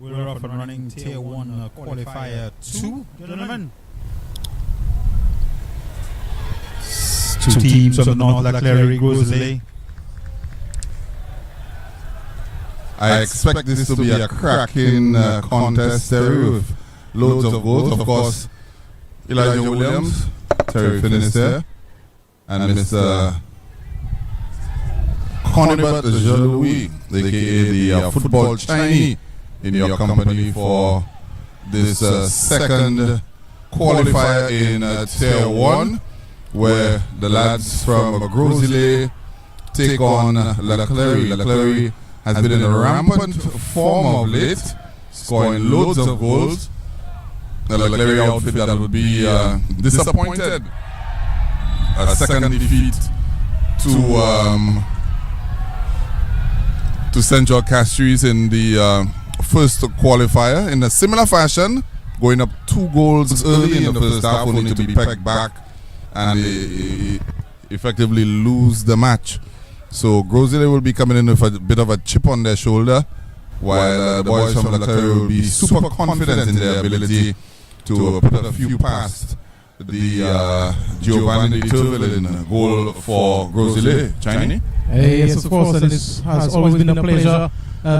We're off and running Tier 1 Qualifier 2, gentlemen. Two teams from the North, CLERY, GROS. I expect this to be a cracking contest, Terry, with loads of goals. Of course, Elijah Williams, Terry Finister, and Mr. Conibert Jean-Louis, aka the football Chinese, in your company for this second qualifier in Tier 1, where the lads from GROS take on CLERY. CLERY has been in a rampant form of late, scoring loads of goals. The CLERY outfit that would be disappointed. A second defeat to Central Castries in the first qualifier. In a similar fashion, going up 2 goals early in the first half, only to be pegged back and effectively lose the match. So GROS will be coming in with a bit of a chip on their shoulder, while the boys from CLERY will be super confident in their ability to put a few past the Giovanni Turville in goal for GROS. Chinese? Yes, of course, and it has always been a pleasure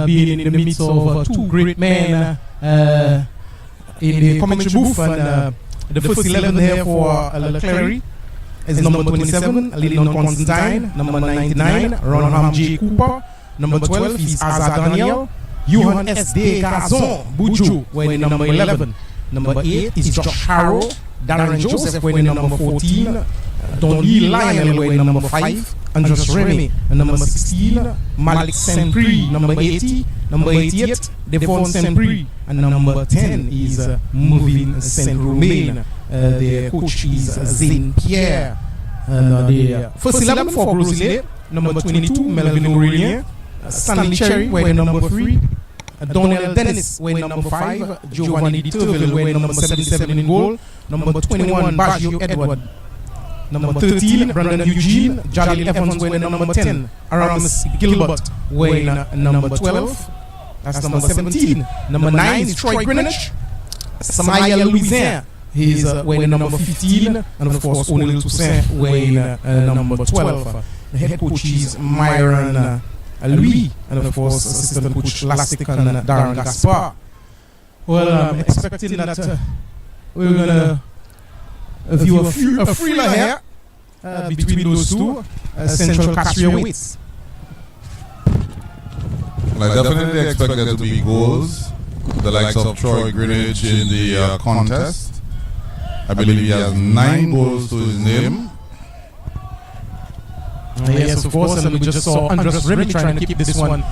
being in the midst of 2 great men in the commentary booth. And the first 11 here for CLERY is number 27, Lyndon Constantine. Number 99, Ronham J. Cooper. Number 12 is Azar Daniel. Johan S. De Gazon Buju, wearing number 11. Number 8 is Josh Harrow. Darren Joseph, wearing number 14. Don E. Lionel, wearing number 5. Andres Remy, number 16. Malik Saint-Prix, number 80. Number 88, Devon Saint-Prix. And number 10 is Movin Saint-Romain. The coach is Zane Pierre. And the first 11 for GROS, number 22, Melvin Aurelien. Stanley Cherry, wearing number 3. Donnell Dennis, wearing number 5. Giovanni Turville, wearing number 77 in goal. Number 21, Baggio Edward. Number 13, Brandon Eugene. Jalil Evans, wearing number 10. Aramis Gilbert, wearing number 12. That's number 17. Number 9 is Troy Greenwich. Samaya Louisiana, he's wearing number 15. And of course, O'Neill Toussaint, wearing number 12. The head coach is Myron Louis. And of course, assistant coach Lastic and Darren Gaspar. Well, I'm expecting that we're going to view a thriller here between those two Central Castries weights. I definitely expect there to be goals. The likes of Troy Greenwich in the contest. I believe he has 9 goals to his name. Yes, of course, and we just saw Andres Remy trying to keep this one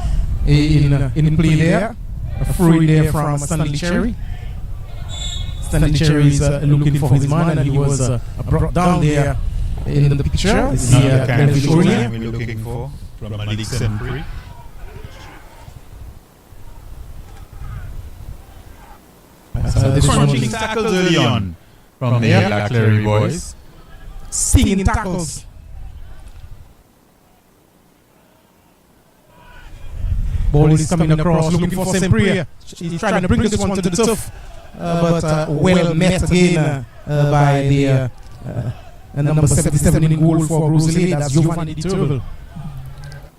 in play there. A free there from Stanley Cherry. Stanley Cherry is looking for his man, and he was brought down there in the picture. This is the kind of we're looking for from Malik Saint-Prix. Crunching tackles early on from the CLERY boys. Stinging tackles. Ball is coming across, looking for Saint-Prix. He's trying to bring this one to the turf, but well met again by the number 77 in goal for GROS. That's Giovanni Turville.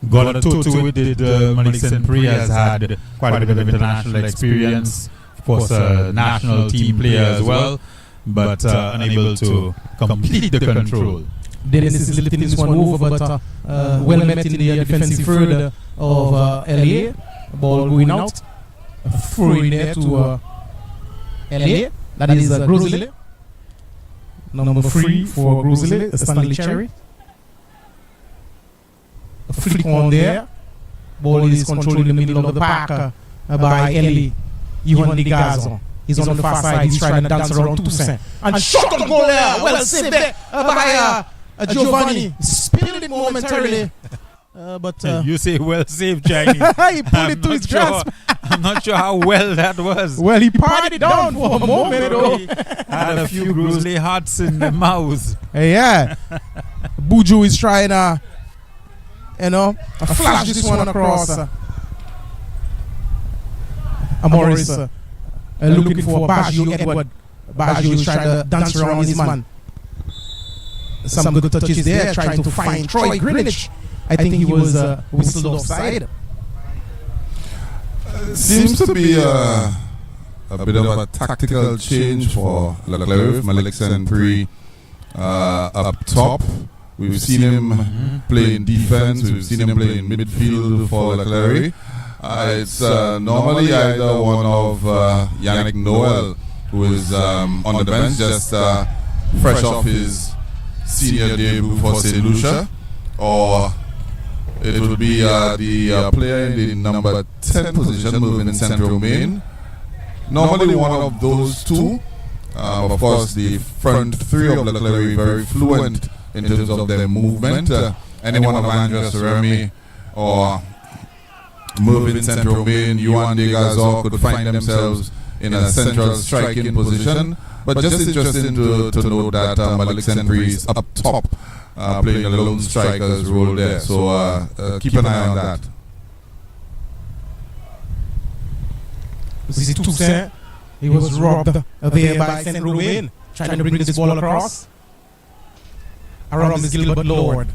Got a toe-to it, did Malik Saint-Prix has had quite a bit of international experience. Of course, a national team player as well, but unable to complete the control. Dennis is lifting this one over, but well met in the defensive third of LA. Ball going out. Throw in there to LA. That is GROS. Number 3 for GROS, Stanley Cherry. A flick on there. Ball is controlled in the middle of the park by LA. Johan De Gazon. He's on the far side. He's trying to dance around Toussaint. And shot on goal there. Well saved there by Giovanni. Spilled it momentarily. But you say well saved, Johnny. He pulled it to his grasp. I'm not sure how well that was. Well, he parted it down for a moment, though. Had a few GROS hearts in the mouth. Yeah. Buju is trying to, flash this one across. Morris looking for Baggio Edward. Baggio is trying to dance around his man. Some good touches there, trying to find Troy Greenwich. I think he was whistled offside. Seems to be a bit of a tactical change for CLERY. Malik Senpri up top. We've seen him play in defense. We've seen him play in midfield for CLERY. It's normally either one of Yannick Noel, who is on the bench, just fresh off his senior debut for St. Lucia, or it would be the player in the number 10 position, moving central main. Normally one of those two. Of course, the front three of CLERY very fluent in terms of their movement. Any one of Andres Remy or moving central main, Yuan De Gazor could find themselves in a central striking position. But just interesting to note that Malik Senpri is up top, playing a lone striker's role there. So keep an eye on that. This is Toussaint. He was robbed there by St. Ruben, trying to bring this ball across. Around is Gilbert Lord.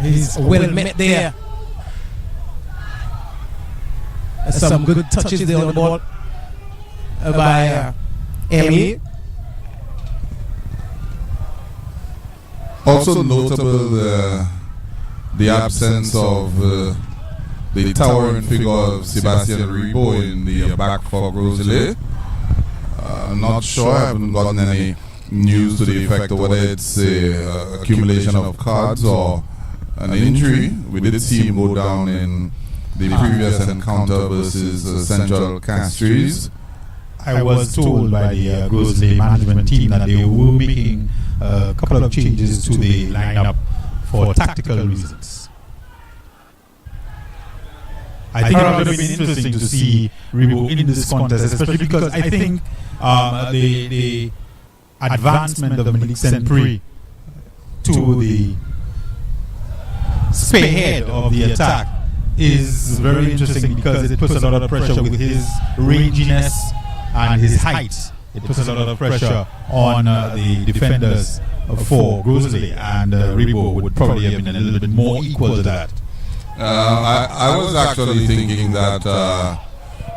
He's well met there. Some good touches there on the ball by Ellie. Also notable the absence of the towering figure of Sebastian Rebo in the back for GROS. I'm not sure. I haven't gotten any news to the effect of whether it's a accumulation of cards or an injury. We did see him go down in the previous encounter versus Central Castries. I was told by the GROS management team that they were making a couple of changes to the lineup for tactical reasons. I think it would have been interesting to see Rebo in this contest, especially because I think the advancement of Malik Senpri to the spearhead of the attack is very interesting because it puts a lot of pressure with his ranginess and his height. It puts a lot of pressure on the defenders for GROS, and Rebo would probably have been a little bit more equal to that. I was actually thinking that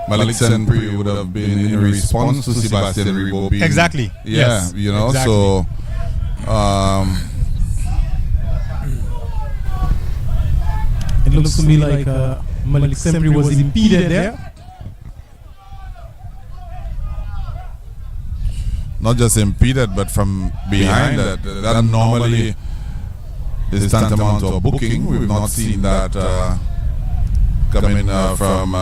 Malik Senpri would have been in response to Sebastian Rebo being... Exactly. Yeah, yes. You know, exactly. So... it looks to me like Malik Senpri was impeded there. Not just impeded, but from behind. That normally is tantamount to a booking. We've not seen that coming from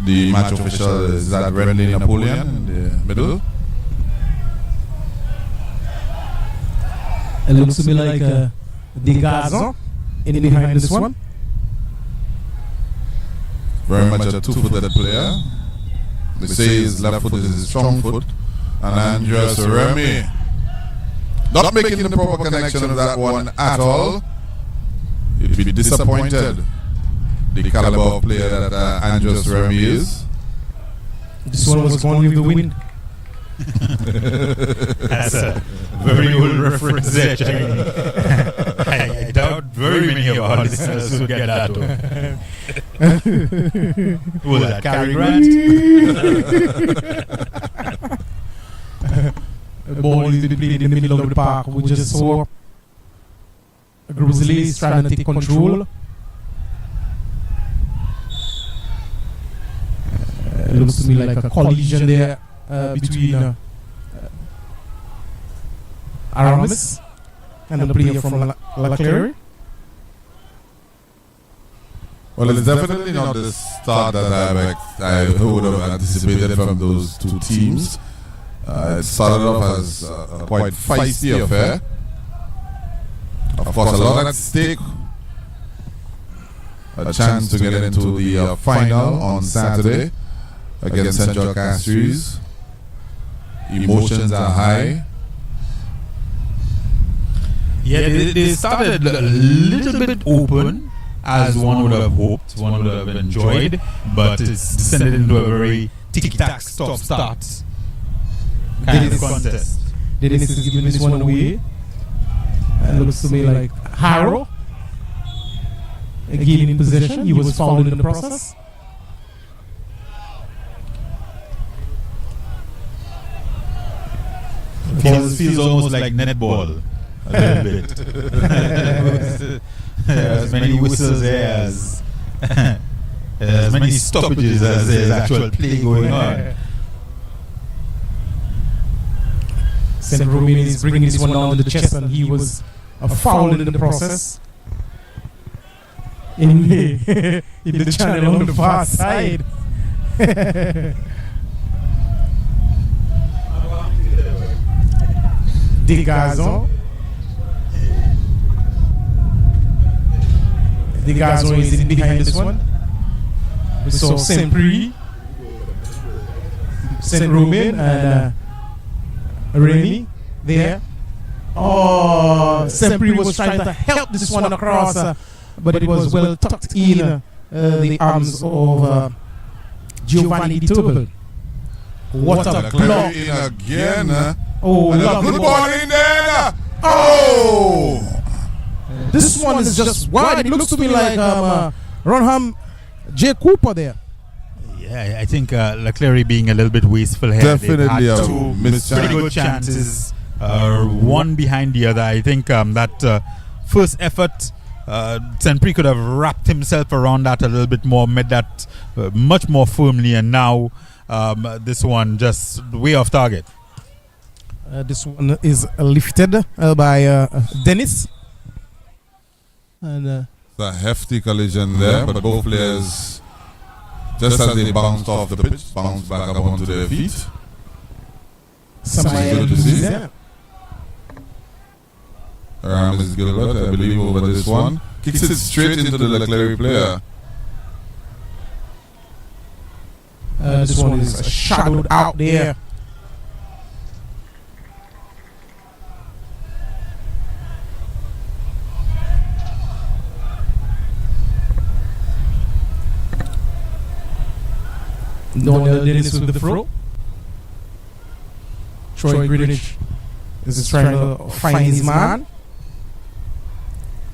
the match official. Is that Renly Napoleon in the middle? It looks to me like De Gazon in behind this one. Very much a two-footed player. They say his left foot is his strong foot. And Andres Remy not making the proper connection of that one at all. You'd be disappointed the caliber of player that Andres Remy is. This one was gone with the wind. That's a very old reference there, Jamie. I doubt very many of our listeners would get that one. Who was that, Cary Grant? The ball is being played in the middle of the park. We just saw GROS trying to take control. It looks to me like a collision there between Aramis and the player from CLERY. Well, it's definitely not the start that I would have anticipated from those two teams. It started off as a quite feisty affair. Of course, a lot at stake. A chance to get into the final on Saturday against Central Castries. Emotions are high. Yeah, they started a little bit open, as one would have hoped, one would have enjoyed, but it's descended into a very tick-tack, stop-start kind of contest. Dennis is giving this one away. It looks to me like Harrow again in possession. He was fouled in the process. Feels almost like netball a little bit. As many whistles there as many stoppages as there's actual play going on. St. Romain is bringing this one down to the chest, and he was fouled in the process. In the channel on the far side. De Gazon. De Gazon is in behind this one. We saw St. Prix, St. Romain, and Remy there. Oh, St. Prix was trying to help this one across, but it was well tucked in the arms of Giovanni Di Tubal. What a block! Again. Oh, and a good ball in there. Oh! This one is just wide. It looks to me like Ronham J. Cooper there. Yeah, I think CLERY being a little bit wasteful here. Definitely had a two missed pretty chance. good chances, one behind the other. I think that first effort, St. Prix could have wrapped himself around that a little bit more, made that much more firmly, and now this one just way off target. This one is lifted by Dennis. And It's a hefty collision there, but both players, just as they bounced off the pitch, bounced back up onto their feet. somebody Good to see. there. Aramis Gilbert, I believe, over this one. Kicks it straight into the CLERY player. This one is shadowed out there. Donnell Dennis with the throw. Troy Greenwich is trying to find his man.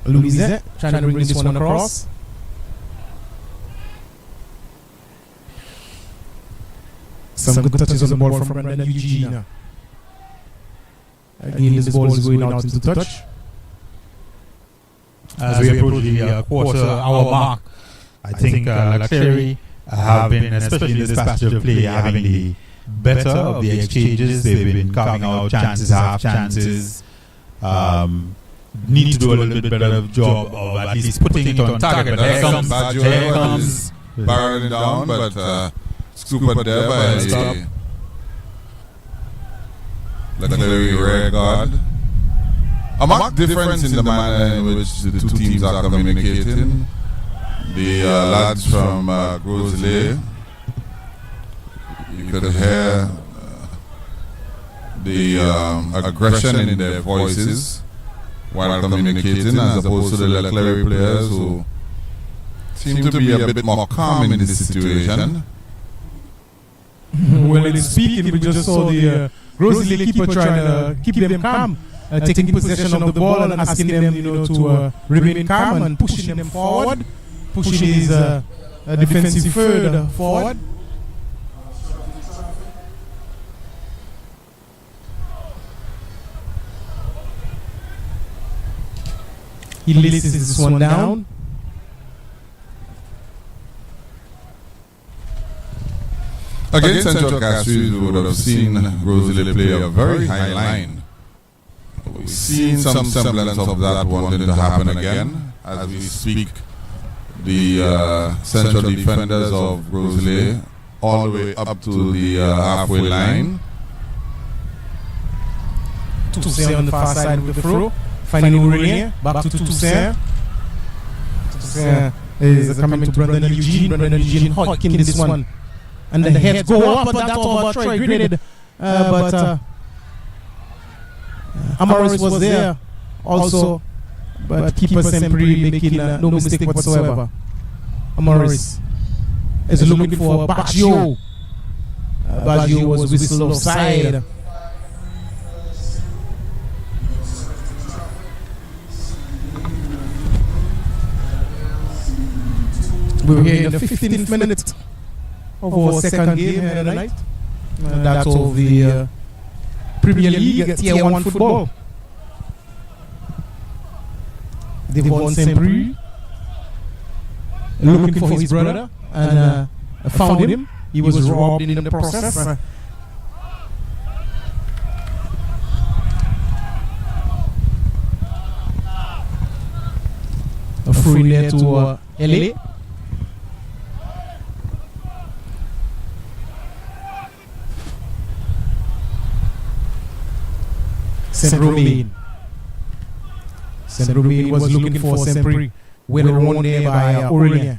Lucia trying to bring this one across. Some good touches on the ball from Brendan Eugene. Again, this ball is going out into touch. As we approach the quarter-hour mark, I think CLERY have been, especially in this passage of play, having the better of the exchanges. They've been carving out chances, half chances. Need to do a little bit better job of at least putting it on target. But here comes barreling down, but scooped there by the CLERY rear guard. A marked difference in the manner in which the two teams are communicating. The lads from GROS, you could hear the aggression in their voices while communicating, as opposed to the CLERY players who seem to be a bit more calm in this situation. Well, in speaking, we just saw the GROS keeper trying to keep them calm, taking possession of the ball and asking them, to remain calm and pushing them forward. Pushing his defensive third forward. He laces this one down. Against Central Castries, we would have seen GROS play a very high line. We've seen some semblance of that wanting to happen again as we speak. The central defenders of GROS all the way up to the halfway line. Toussaint on the far side with the throw. Finding Aurelien. Back to Toussaint. Toussaint is coming to Brendan Eugene. Brendan Eugene hooking this one. And the heads go up, but that over Troy Graded. But Amaris was there. Also but keeper Sempre making no mistake whatsoever. Morris is looking for Baggio. Baggio was whistled offside. We're here in the 15th minute of our second game here tonight. That's of the Premier League Tier 1 football. Devon Sempre looking for his brother and found him. He was robbed in the process. A free there to LA. Saint-Romain. Saint-Romain was looking for Sempre. Well won there by Aurelien.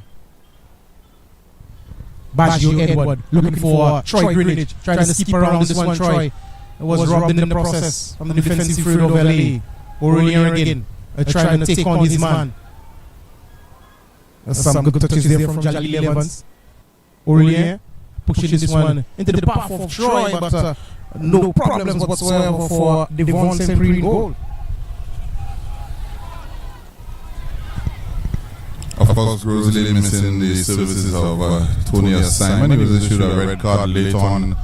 Baggio Edward looking for Troy Greenwich. Trying to skip around this one. Troy was robbed in the process from the defensive third of LA. Aurelien again trying to take on his man. Some good touches there from Jalil Evans. Aurelien pushing this one into the path of Troy, but no problems whatsoever for Devon Sempre in goal. Of course, Rosalie missing the services of Tony Simon. He was issued a red card later on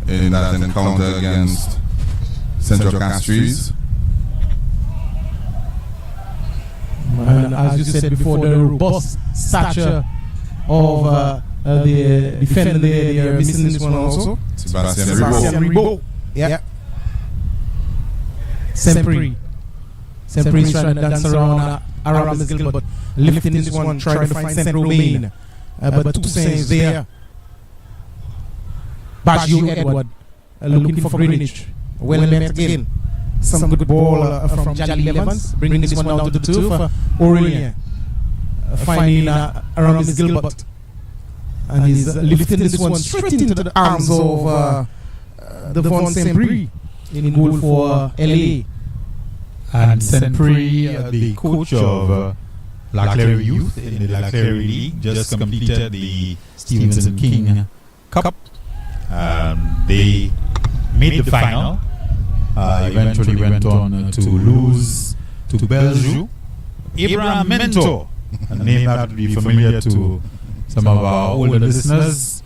in that encounter against Central Castries. And as you said before, the robust stature of the defender there, they are missing this one also. Sebastian Ribot. Yeah. Sempre is trying to dance around Aramis Gilbert, lifting this one, trying to find Saint-Romain. But Toussaint is there. Baggio Edward looking for Greenwich. Well met again. Some good ball from Jalil Evans, bringing this one down to the turf. Aurelien finding Aramis Gilbert. And he's lifting this one straight into the arms of Devon Sempre in goal for LA. And Sempre, the coach of La CLERY Youth in the La CLERY League, just completed the Stevenson King Cup. They made the final. Eventually went on to lose to Belgium. Abraham Mentor, a name that would be familiar to some of our older listeners,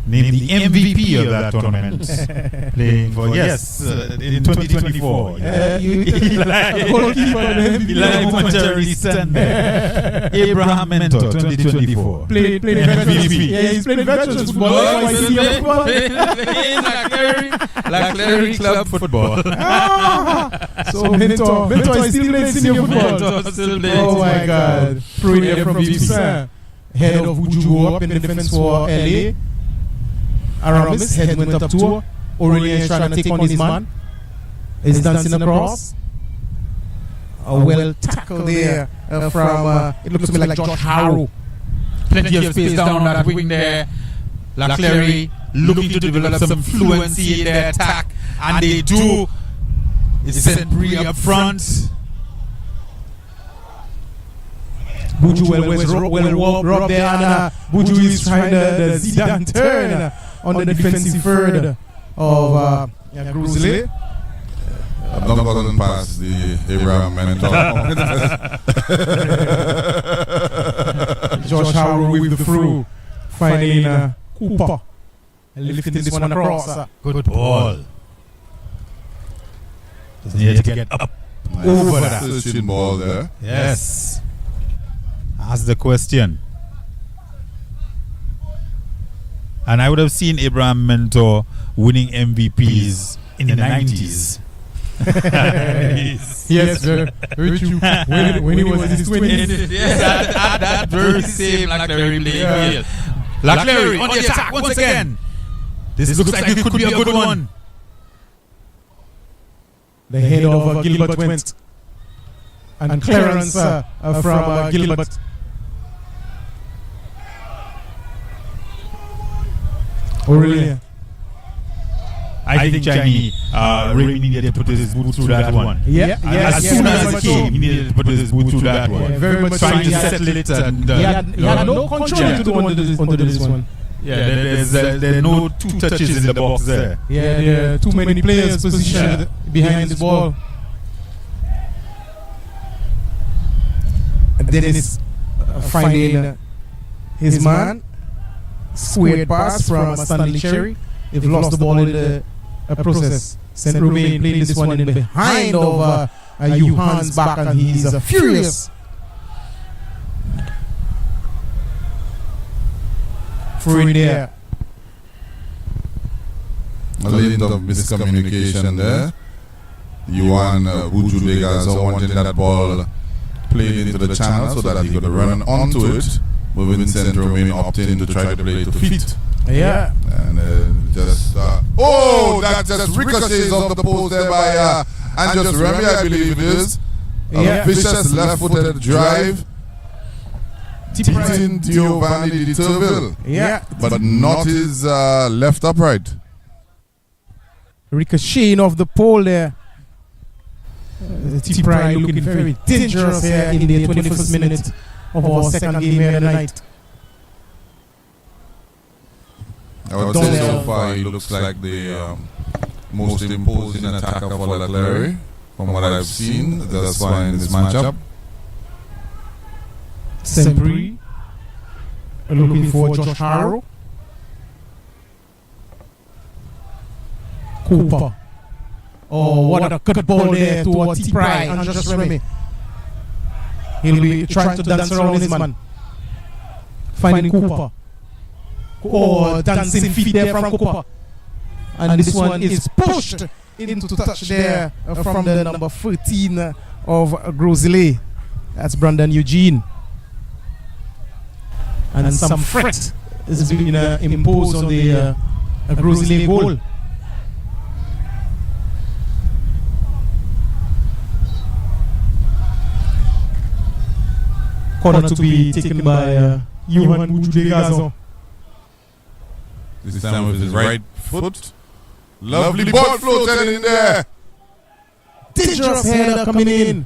named the MVP of that tournament, playing for, in 2024. Eli momentarily stand there. Abraham Mentor, 2024. Playing MVP. Yeah, he's playing veterans football. La CLERY Club football. So Mentor is still playing senior football. Oh my God. Throwing there from Vipsa. Head of Uju up in the defense for LA. Aramis head went up to Aurelien trying to take on his man. He's dancing across. A well tackle there from it looks to me like Josh Harrow. Plenty of space down that wing there. La CLERY looking to develop some fluency in their attack, and they do. It's Sempre up front. Buju well robbed there, and Buju is trying the Zidane turn on the defensive third of Grosle. I've not gotten past the Abraham Mentor. Josh Harrow with the through, finding Cooper and lifting this one across. Good ball. Just need to get up over that. Searching ball there. Yes. Ask the question. And I would have seen Abraham Mentor winning MVPs in the 90s. Yes, sir. Very true. When he was in his 20s. Yes, at that very same La CLERY playing field. La CLERY on the attack once again. This looks like it could be a good one. The head of Gilbert went. And clearance from Gilbert. Aurelien I think Chinese really needed to put his boot through that one. As soon as it came, he needed to put his boot through that one. Very much trying to settle it, and he had no control to do under this one. Yeah, there are no two touches in the box there. Yeah, there are too many players positioned behind this ball. And Dennis finding his man. Squared pass from Stanley Cherry. They've lost the ball in the process. St. Romain playing this one in behind of Johan's back, and he's furious. Through in there. A little of miscommunication there. Yuan Bujudegaza wanted that ball played into the channel so that he could run onto it. Moving St. Romain opting to try to play to feet. Yeah. And that just ricochets off the post there by Andres Remy, I believe it is. A vicious left-footed drive. Hitting Giovanni Di Turville. Yeah. But not his left upright. Ricocheting off the pole there. T-Pride looking very dangerous here in the 21st minute of our second game here tonight. I would say so far he looks like the most imposing attacker for CLERY from what I've seen thus far in this matchup. Sempri looking for Josh Harrow. Cooper. Oh, what a good ball there to T-Pride and just Remy. He'll be trying to dance around his man. Finding Cooper. Oh, dancing feet there from Cooper. And this one is pushed into touch there from the number 13 of Grosley. That's Brandon Eugene. And some threat is being imposed on the Grosley goal. Corner to be taken by Johan Bujudegaza. This time with his right foot. Lovely ball floated in there. Dangerous header coming in.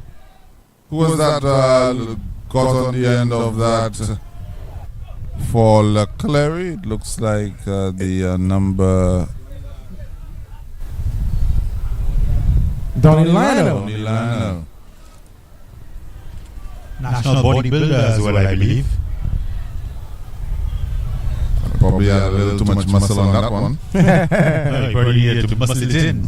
Who was that got on the end of that for CLERY? It looks like the number... Donnie Lionel. National bodybuilder as well, I believe. Probably had a little too much muscle on that one. Probably needed to muscle it in.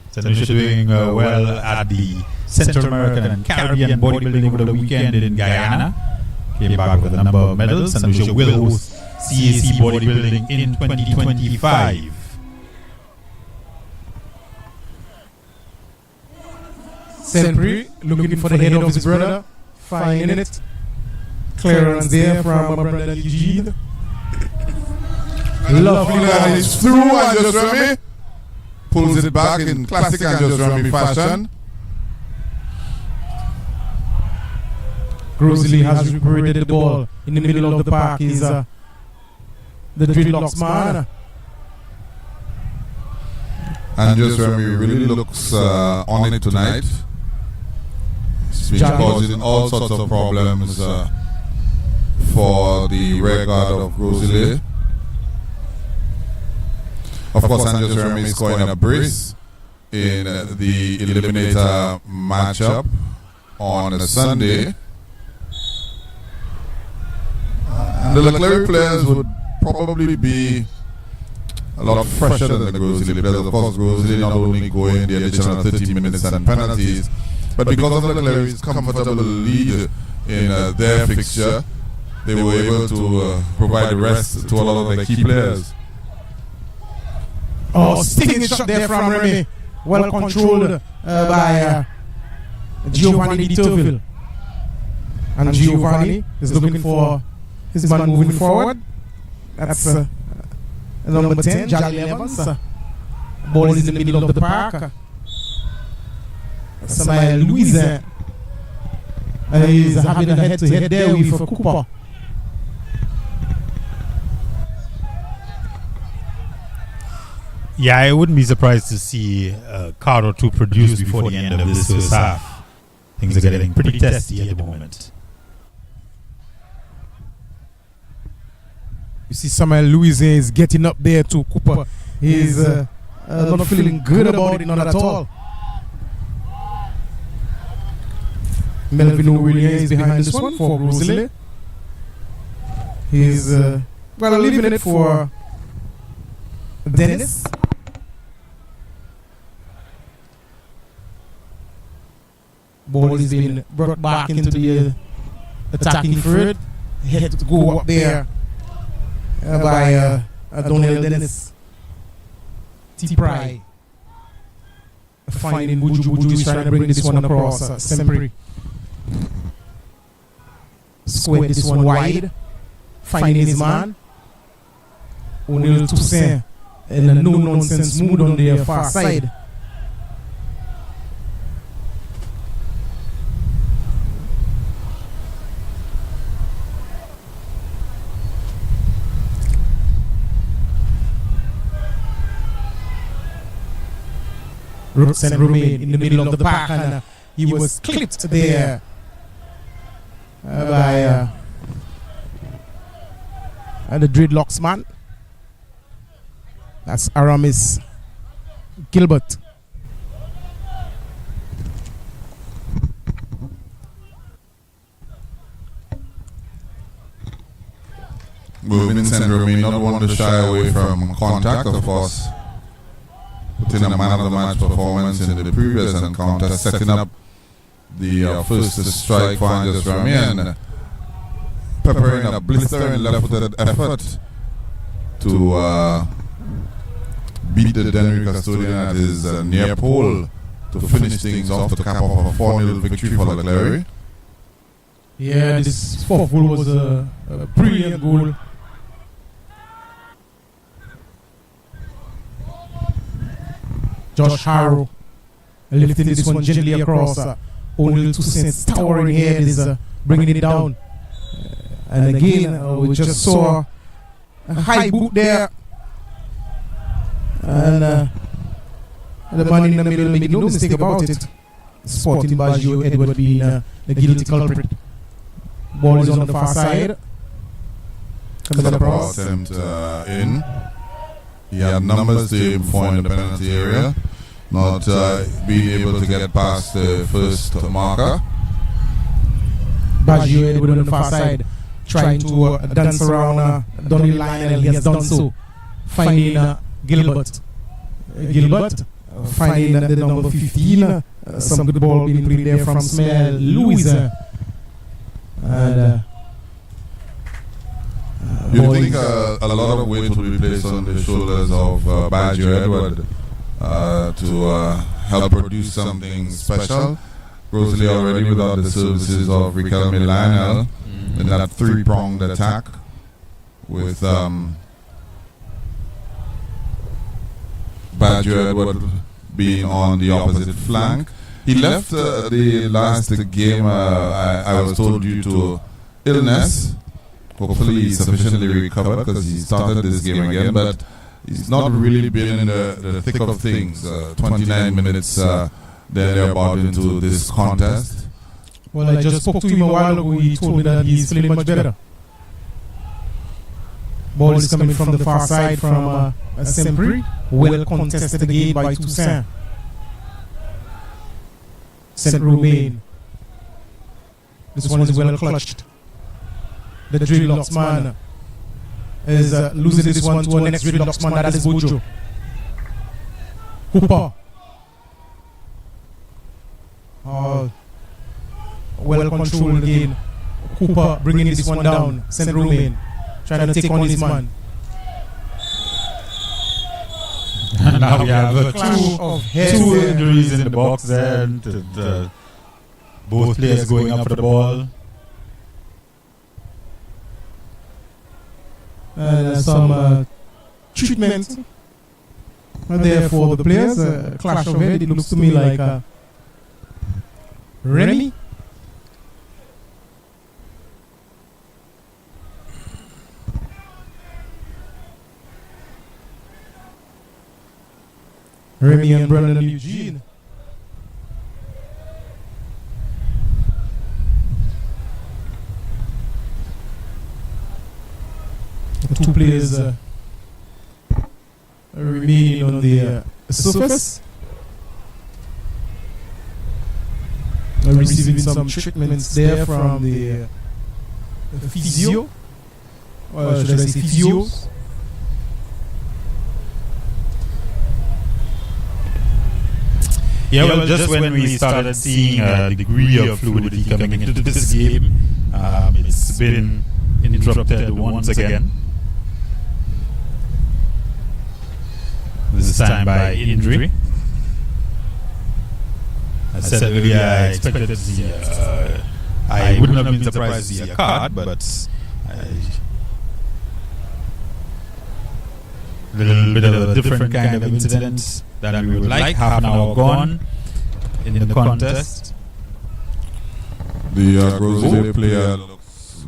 So they're doing well at the Central American and Caribbean bodybuilding over the weekend in Guyana. Came back with a number of medals, and Lucia will host CAC bodybuilding in 2025. Sempri looking for the head of his brother, finding it. Clearance there from Brandon Eugene. Lovely, and it's through Andres Remy. Pulls it back in classic Andres Remy fashion. Grosley has recuperated the ball in the middle of the park. He's the dreadlocks man. Andres Remy really looks on it tonight. It's been causing all sorts of problems for the rear guard of Grosley. Of course, Andres Remy is scoring a brace in the eliminator matchup on a Sunday. And the CLERY players would probably be a lot fresher than the Grosley players. Of course, Grosley not only going the additional 30 minutes and penalties, but because of the CLERY's comfortable lead in their fixture, they were able to provide the rest to a lot of the key players. Oh, stinging shot there from Remy. Well controlled by Giovanni Di Turville. And Giovanni is looking for his man moving forward. That's number 10, Jolly Evans. Ball is in the middle of the park. Samuel Louise is having a head-to-head there with Cooper. Yeah, I wouldn't be surprised to see a card or two produced before the end of this first half. Things are getting pretty testy at the moment. You see Samuel Louisa is getting up there to Cooper. He's not feeling good about it, not at all. Melvin O'Reilly is behind this one for GROS. He's leaving it for Dennis. Ball is being brought back into the attacking third. He had to go up there by Donnell Dennis. T. Pry finding Buju is trying to bring this one across. Sempre squared this one wide, finding his man. O'Neal Toussaint in a no-nonsense mood on the far side. St. Romain in the middle of the park, and he was clipped there by the dreadlocks man. That's Aramis Gilbert. Moving St. Romain not want to shy away from contact, of course. Putting a man of the match performance in the previous encounter, setting up the first strike for Angus Rami and preparing a blistering left-footed effort to beat the Denry custodian at his near pole to finish things off to cap off a 4-0 victory for the CLERY. Yeah, this fourth goal was a brilliant goal. Josh Harrow lifting this one gently across. O'Neal Toussaint's towering head is bringing it down. And again, we just saw a high boot there. And the man in the middle making no mistake about it. Sporting Baggio Edward being the guilty culprit. Ball is on the far side. Comes across. Attempt in. He had numbers to him for in the penalty area, not being able to get past the first marker. Baggio Edward on the far side, trying to dance around Donny Lionel. He has done so. Finding Gilbert. Finding the number 15. Some good ball being played there from Smell Louisa. And do you think a lot of weight will be placed on the shoulders of Baggio Edward to help produce something special? Grossly already without the services of Riquelme Lionel in that three-pronged attack with Baggio Edward being on the opposite flank. He left the last game, I was told, due to illness. Hopefully he's sufficiently recovered because he started this game again, but he's not really been in the thick of things. 29 minutes they're about into this contest. Well, I just spoke to him a while ago. He told me that he's feeling much better. Ball is coming from the far side from Sempre. Well contested again by Toussaint. St. Romain. This one is well clutched. The dreadlocks man is losing this one to a next dreadlocks man, that is Bojo. Cooper. Well controlled again. Cooper bringing this one down. St. Romain trying to take on his man. And now we have two heads injuries in the box there. And both players going up for the ball. Some treatment there for the players. Clash of head. It looks to me like Remy. Remy and Brandon and Eugene. The two players remaining on the surface. Receiving some treatments there from the physio, or should I say physios. Yeah, well, just when we started seeing a degree of fluidity coming into this game, it's been interrupted once again. This time by injury. I said earlier I expected to see I wouldn't have been surprised to see a card, but a little bit of a different kind of incident than we would like. Half an hour gone in the contest. The GROS player looks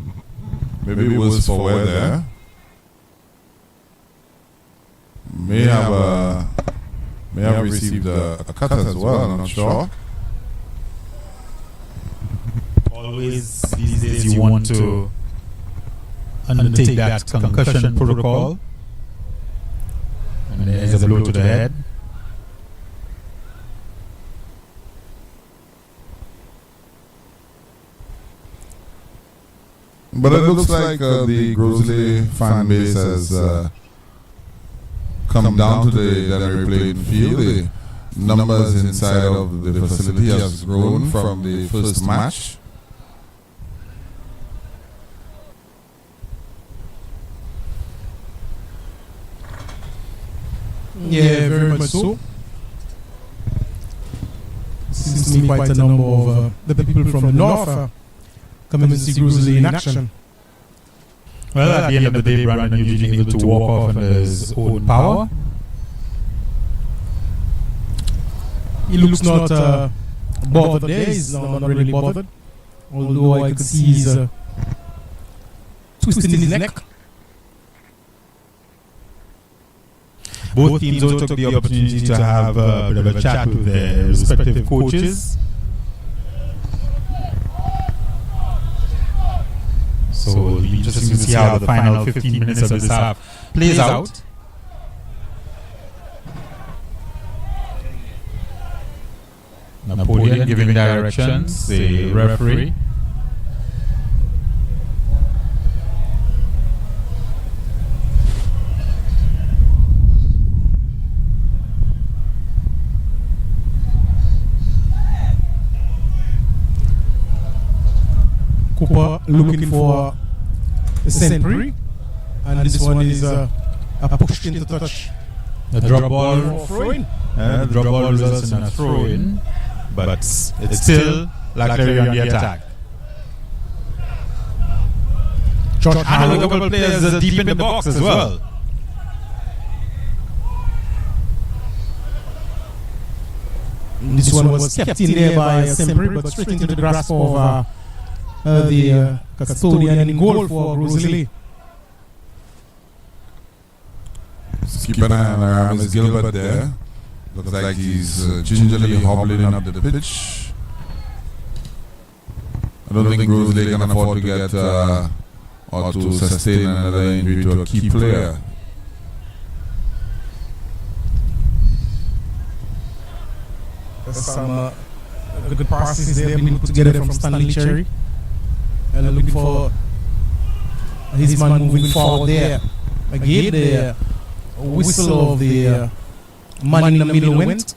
maybe worse for wear there. May have received a cut as well, I'm not sure. Always these days you want to undertake that concussion protocol. And there's a blow to the head. But it looks like the GROS fan base has come down to the Dennery playing field. The numbers inside of the facility has grown from the first match. Yeah, very much so. Seems to me quite a number of the people from the north coming to see GROS in action. Well, at the end of the day, Brandon Eugene able to walk off under his own power. He looks not bothered there. He's not really bothered. Although I could see he's twisting his neck. Both teams also took the opportunity to have a bit of a chat with their respective coaches. So it'll be interesting to see how the final 15 minutes of this half plays out. Napoleon giving directions, the referee. Cooper looking for a century, and this one is a push into touch. The drop ball, the drop ball results in a throw in, but it's still CLERY on the attack. And a couple of players deep in the box as well. This one was kept in there by Sempre, but straight into the grasp of the custodian in goal for GROS. Keep an eye on Ms. Gilbert there. Looks like he's gingerly hobbling up the pitch. I don't think GROS can afford to get or to sustain another injury to a key player. There's some good passes there being put together from Stanley Cherry. And looking for his man moving forward there. Again, the whistle of the man in the middle went.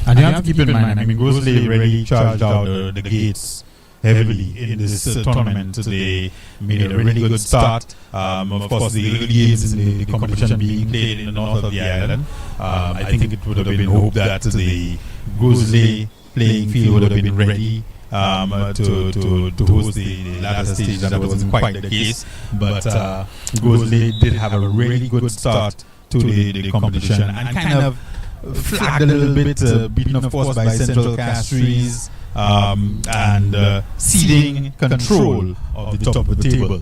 And you have to keep in mind, I mean, GROS really charged out the gates heavily in this tournament. They made a really good start. Of course, the early games in the competition being played in the north of the island. I think it would have been hoped that the GROS playing field would have been ready to host the latter stage. That wasn't quite the case, but GROS did have a really good start to the competition and kind of flagged a little bit, beaten of course by Central Castries and ceding control of the top of the table.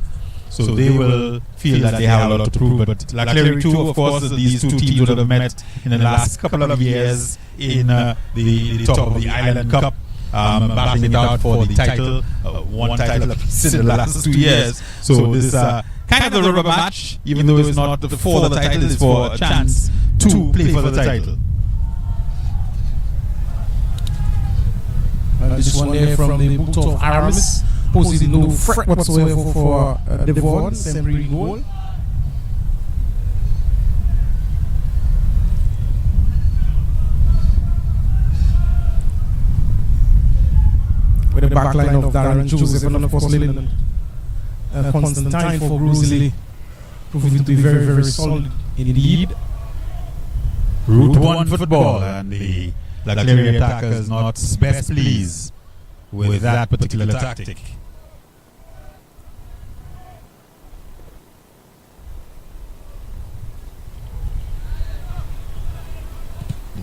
So they will feel that they have a lot to prove. But CLERY too, of course, these two teams would have met in the last couple of years in the top of the Island Cup, battling it out for the title, one title apiece in the last 2 years. So this kind of the rubber match, even though it's not for the title, it's for a chance to play for the title. This one there from the boot of Aramis, posing no threat whatsoever for Devon, Sempre goal. With the back line of Darren Joseph and of course Lynn Constantine for Grosely, proving to be very, very solid indeed. Route 1 football, and the CLERY attackers not best pleased with that particular tactic.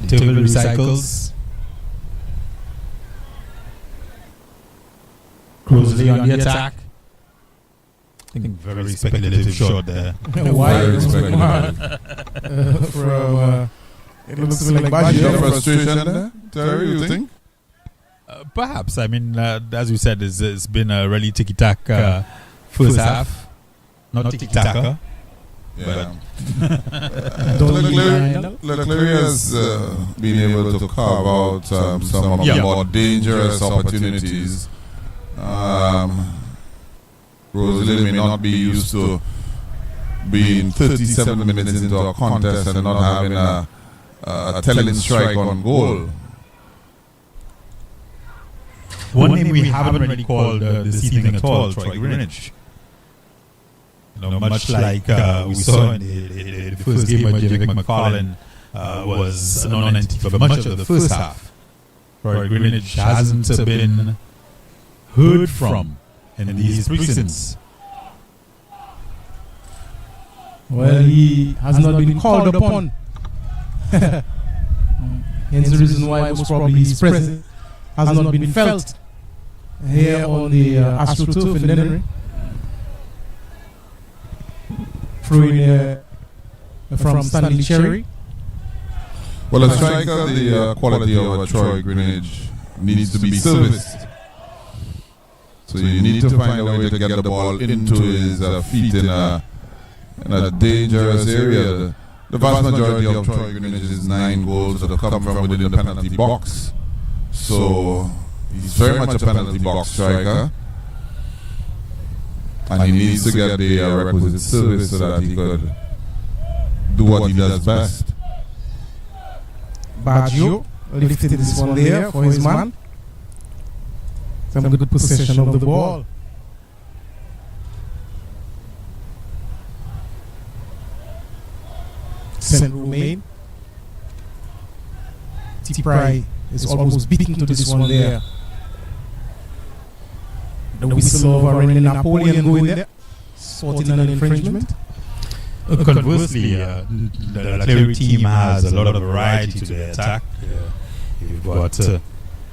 Table recycles. Grosely on the attack. I think very speculative shot there. Why? From it looks like Your frustration there, Terry, you think? Perhaps. I mean, as you said, it's been a really tiki-taka first half. Not tiki-taka. Yeah. CLERY has been able to carve out some of the more dangerous opportunities. Grosely may not be used to being 37 minutes into a contest and not having a telling strike on goal. One name we haven't really called this evening at all, Troy Greenwich. Much like we saw in the first game where Jake McFarlane was a non-entity for much of the first half. Troy Greenwich hasn't been heard from in these precincts. Well, he has not been called upon. Hence the reason why most probably his presence has not been felt here on the AstroTurf in Dennery. Throwing from Stanley Cherry. Well, a striker, the quality of Troy Greenwich needs to be serviced. So you need to find a way to get the ball into his feet in a dangerous area. The vast majority of Troy Greenwich's 9 goals have come from within the penalty box. So he's very much a penalty box striker. And he needs to get the requisite service so that he could do what he does best. Baggio lifted this one there for his man. Some good possession of the ball. Saint Romain. T-Pry is almost beaten to this one there. The whistle of René Napoleon going there, sorting an infringement. Conversely, the CLERY team has a lot of variety to their attack. You've got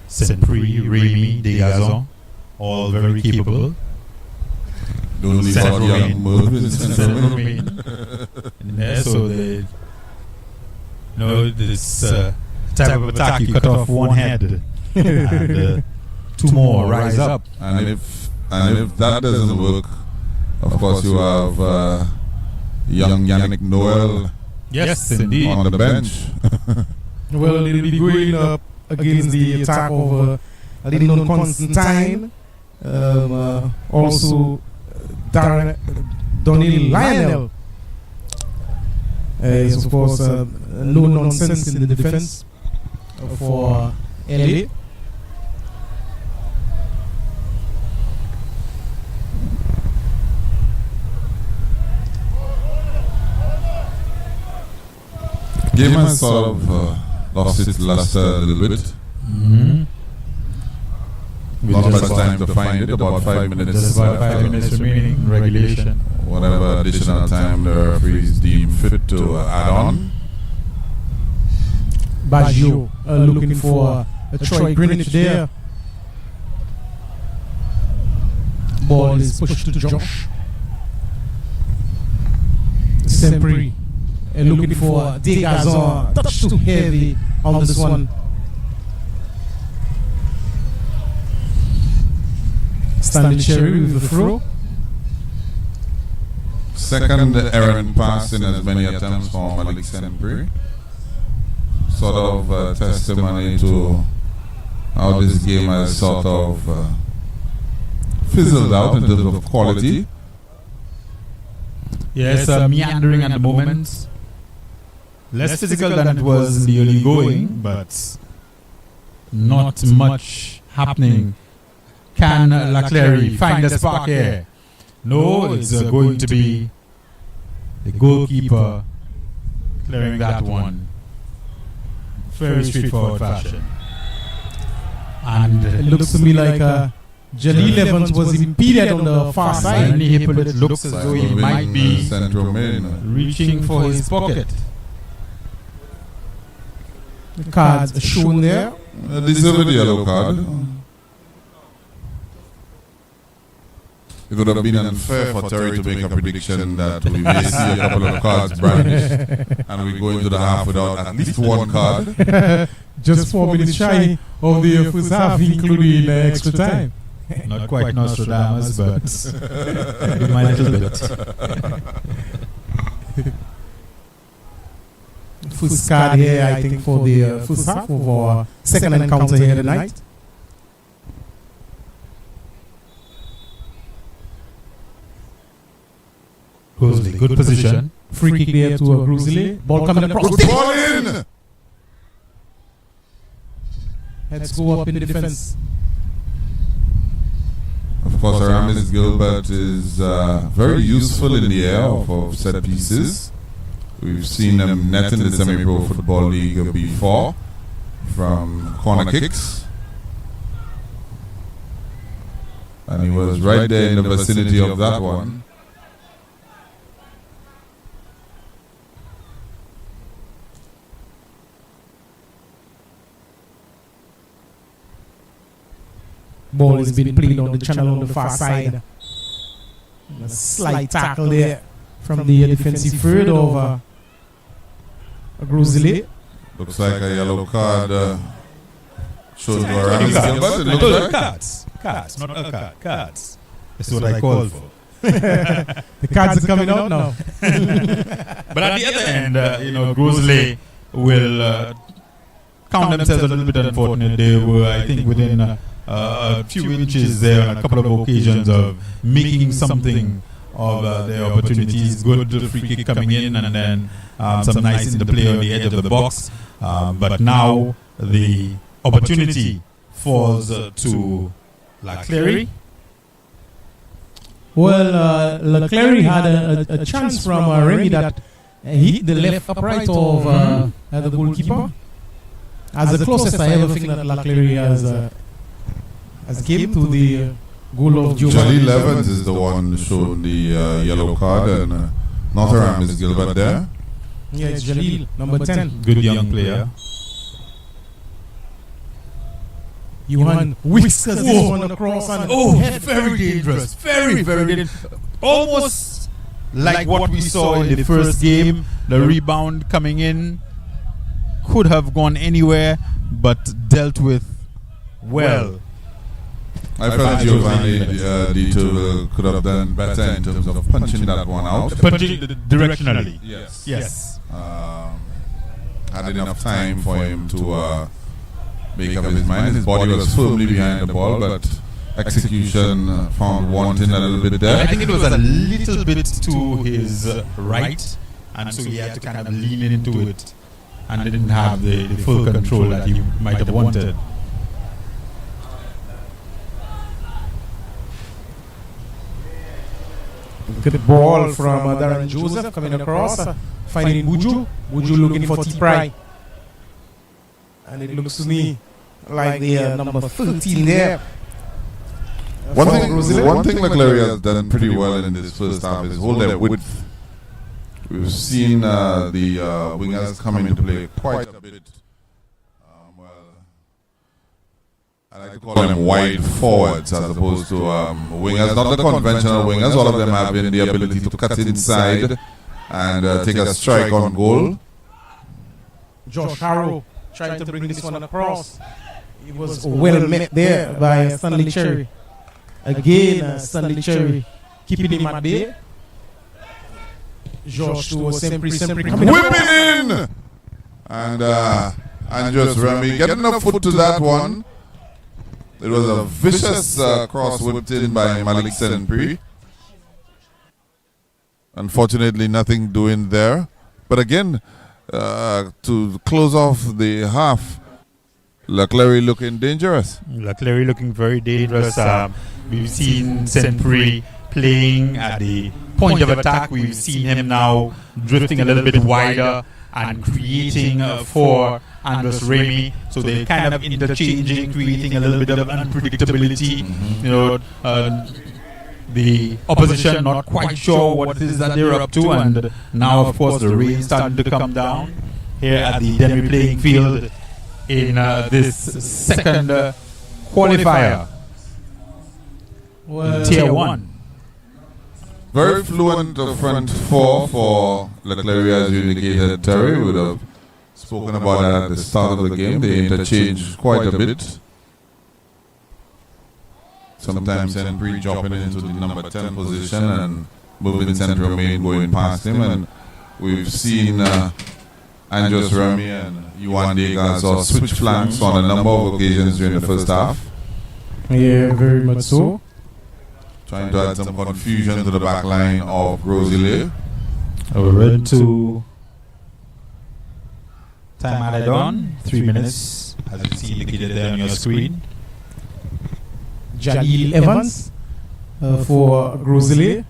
Saint-Prix, Rémy, Degazon, all very capable. Don't leave out young Mervyn. So they this type of attack, you cut off one head and 2 more rise up. And if that doesn't work, of course you have young Yannick Noel indeed, on the bench. Well, they'll be going up against the attack of Lynn Constantine, also Donnell Lionel. Is of course no nonsense in the defense for LA. Game has sort of lost its luster a little bit. Not much time to find it, about 5 minutes. Just about 5 minutes remaining, regulation. Whatever additional time the referees deem fit to add on. Baggio looking for a Troy Greenwich there. Ball is pushed to Josh. Saint-Prix looking for Degazon, touch too heavy on this one. Stanley Cherry with the throw. Second errant pass in as many attempts for Malik Saint-Prix. Sort of testimony to how this game has sort of fizzled out in terms of quality. Yes, meandering at the moment. Less physical than it was in the early going, but not much happening. Can CLERY find a spark here? No, it's going to be the goalkeeper clearing that one. Very straightforward fashion. And it looks to me like Jalil Evans was impeded on the far side. And it looks as though he might be reaching for his pocket. The cards shown there. Deserved yellow card. It would have been unfair for Terry to make a prediction that we may see a couple of cards brandished and we go into the half without at least one card. Just 4 minutes shy of the first half, including extra time. Not quite Nostradamus, but my little bit. First card here, I think, for the first half of our second encounter here tonight. Grosley, good position. Free kick there to Grosley. Ball coming across. Good ball in! Let's go up in the defense. Of course, Aramis Gilbert is very useful in the air of set pieces. We've seen him net in the semi-pro football league before from corner kicks. And he was right there in the vicinity of that one. Ball has been played on the channel on the far side. A slight tackle there from the defensive third of Grosley. Looks like a yellow card shown to Aramis Gilbert. It looks like Cards, not a card. Cards. That's what I called for. The cards are coming out now. But at the other end, Grosley will count themselves a little bit unfortunate. They were, I think, within a few inches there on a couple of occasions of making something of their opportunities. Good free kick coming in, and then some nice in the play on the edge of the box. But now the opportunity falls to CLERY. Well, CLERY had a chance from Remy that hit the left upright of the goalkeeper. As the closest I ever think that CLERY has came to the goal of Jalil Evans is the one shown the yellow card, and not Aramis Gilbert there. Yeah, it's Jalil, number 10. Good young player. Johan whiskers this one across. And very dangerous. Very, very dangerous. Almost like what we saw in the first game. The rebound coming in could have gone anywhere, but dealt with well. I felt Giovanni Dito could have done better in terms of punching that one out. Punching directionally. Yes. Had enough time for him to make up his mind. His body was firmly behind the ball, but execution found wanting a little bit there. I think it was a little bit to his right, and so he had to kind of lean into it and didn't have the full control that he might have wanted. Good ball from Darren Joseph coming across, finding Buju. Buju looking for T-Pry. And it looks to me like the number 13 there. One thing CLERY has done pretty well in this first half is hold their width. We've seen the wingers come into play quite a bit. I like to call them wide forwards as opposed to wingers. Not the conventional wingers. All of them having the ability to cut inside and take a strike on goal. Josh Harrow trying to bring this one across. It was well met there by Stanley Cherry. Again, Stanley Cherry keeping him at bay. Josh to Sempre coming whipping in! And just Remy getting a foot to that one. It was a vicious cross whipped in by Malik Senpri. Unfortunately, nothing doing there. But again, to close off the half, CLERY looking dangerous. CLERY looking very dangerous. We've seen Senpri playing at the point of attack. We've seen him now drifting a little bit wider and creating for Andres Remy. So they're kind of interchanging, creating a little bit of unpredictability. You know, the opposition not quite sure what it is that they're up to, and now of course the rain starting to come down here at the Denry playing field in this second qualifier, Tier 1. Very fluent front four for CLERY, as you indicated. Terry would have spoken about that at the start of the game. They interchanged quite a bit. Sometimes Senpri dropping into the number 10 position and moving central main going past him. And we've seen Andres Remy and Yuan Degas or switch flanks on a number of occasions during the first half. Yeah, very much so. Trying to add some confusion to the back line of Rosalie. We're into time added on, 3 minutes, as you see indicated there on your screen. Jalil Evans for Rosalie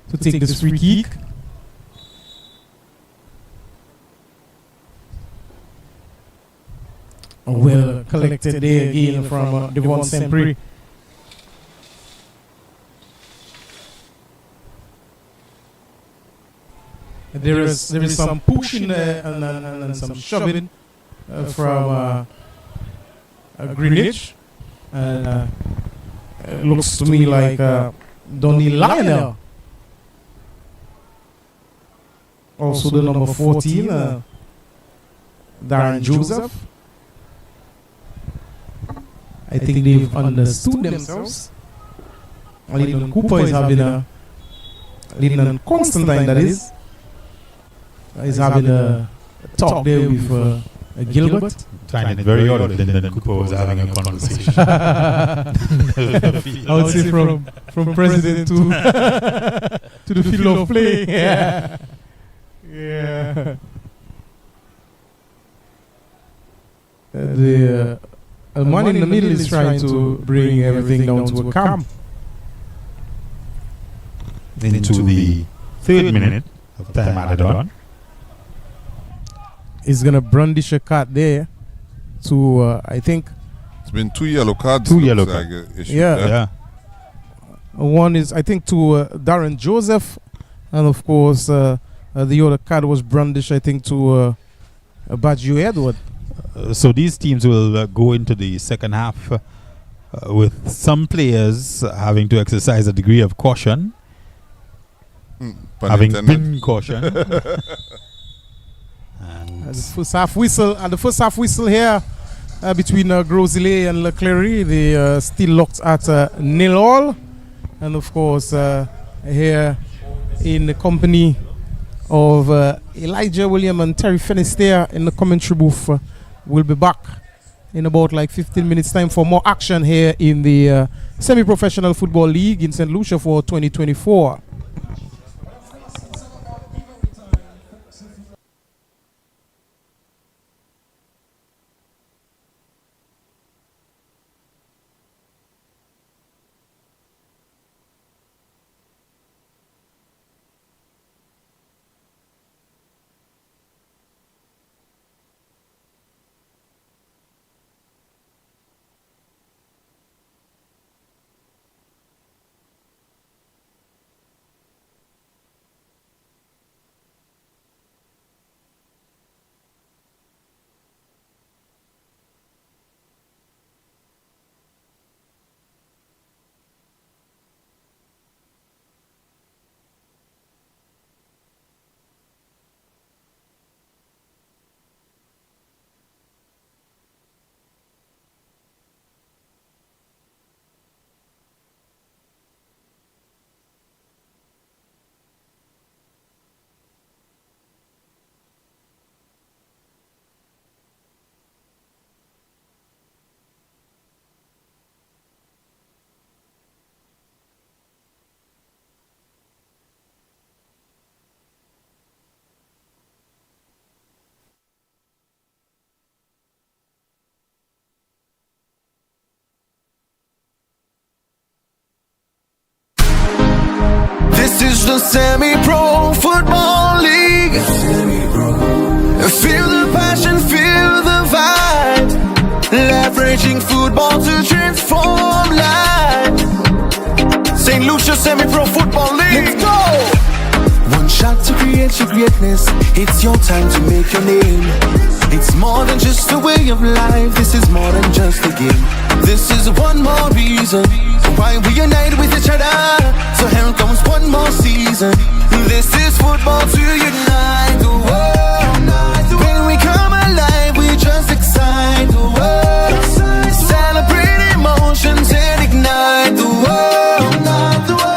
to take this free kick. Well collected there again from Devon Senpri. There is some pushing and some shoving from Greenwich. And it looks to me like Donny Lionel. Also the number 14, Darren Joseph. I think they've understood themselves. Lyndon Cooper is having Lyndon Constantine, that is. He's having a talk there with Gilbert. Finding it very odd that Lyndon Cooper was having a conversation. I would say from president to the field of play. Yeah. Yeah. The man in the middle is trying to bring everything down to a calm. Into the third minute of time added on. He's going to brandish a card there to, I think... It's been 2 yellow cards. 2 yellow cards. Yeah. One is, I think, to Darren Joseph. And, of course, the other card was brandished, I think, to Badju Edward. So these teams will go into the second half with some players having to exercise a degree of caution. Having been cautioned. And the first half whistle here between Grosley and CLERY, they still locked at 0-0. And of course here in the company of Elijah William and Terry Finisterre in the commentary booth, we'll be back in about like 15 minutes time for more action here in the Semi-Professional Football League in St. Lucia for 2024. the Semi-Pro Football League. Feel the passion, feel the vibe. Leveraging football to transform lives. St. Lucia Semi-Pro Football League. Let's go! One shot to create your greatness. It's your time to make your name. It's more than just a way of life. This is more than just a game. This is one more reason why we unite with each other. So here comes one more season. This is football to unite the world. When we come alive, we just excite the world. Celebrate emotions and ignite the world.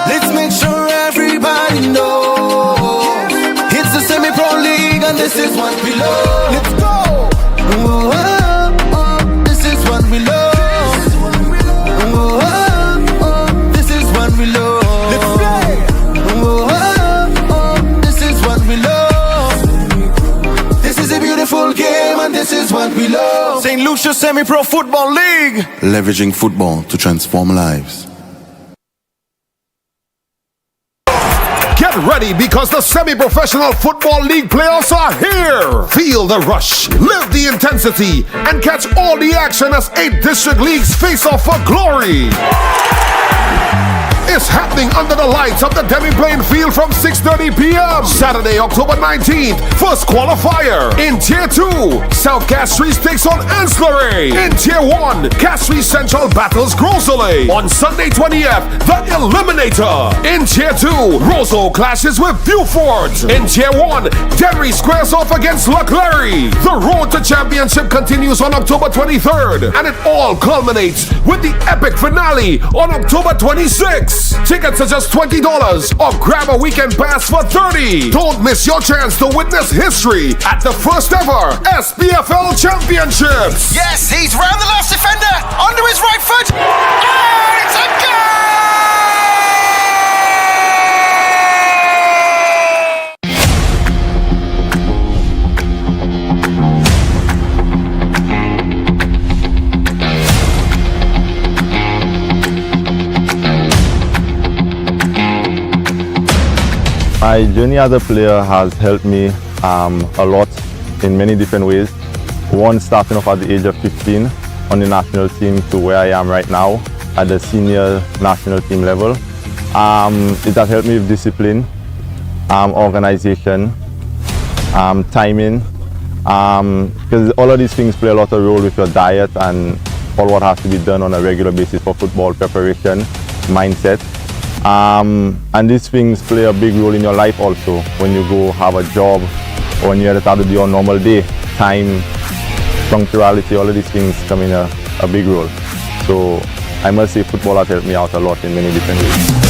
Let's make sure everybody knows it's the Semi-Pro League and this is what we love. Let's go. Oh, oh, oh, this is what we love. Oh, oh, oh, this is what we love. Let's play. Oh, oh, oh, this is what we love. This is a beautiful game and this is what we love. St. Lucia Semi-Pro Football League. Leveraging football to transform lives. Get ready because the Semi-Professional Football League playoffs are here. Feel the rush, live the intensity, and catch all the action as 8 district leagues face off for glory. It's happening under the lights of the Demi playing field from 6:30 p.m. Saturday, October 19th. First qualifier. In Tier 2, South Castries takes on CLERY. In Tier 1, Castries Central battles GROS. On Sunday 20th, the Eliminator. In Tier 2, Roseau clashes with Beaufort. In Tier 1, Denry squares off against CLERY. The road to championship continues on October 23rd, and it all culminates with the epic finale on October 26th. Tickets are just $20 or grab a weekend pass for $30. Don't miss your chance to witness history at the first ever SPFL Championships. Yes, he's round the last defender, onto his right foot, and it's a goal! My journey as a player has helped me a lot in many different ways. One, starting off at the age of 15 on the national team to where I am right now at the senior national team level. It has helped me with discipline, organization, timing, because all of these things play a lot of role with your diet and all what has to be done on a regular basis for football preparation, mindset. And these things play a big role in your life also. When you go have a job or when you're at the start of your normal day, time, punctuality, all of these things come in a big role. So I must say football has helped me out a lot in many different ways.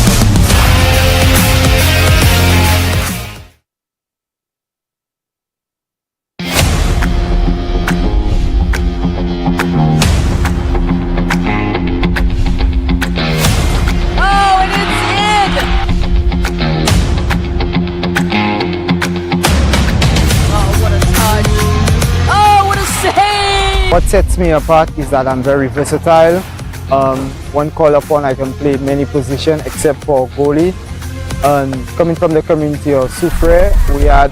What sets me apart is that I'm very versatile. When called upon, I can play many positions except for goalie. Coming from the community of Soufrière, we had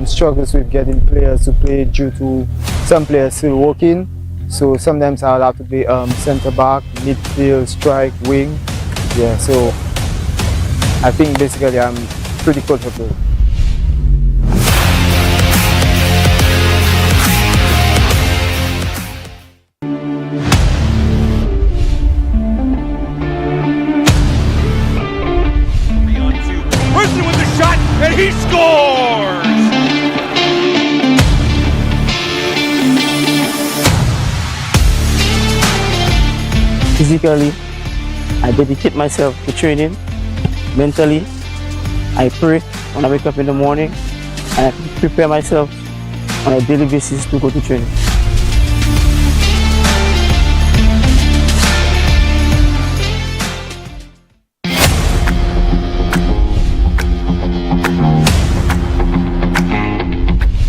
struggles with getting players to play due to some players still working. So sometimes I'll have to be centre back, midfield, strike, wing. Yeah, so I think basically I'm pretty comfortable. And he scores! Physically, I dedicate myself to training. Mentally, I pray when I wake up in the morning and I prepare myself on a daily basis to go to training.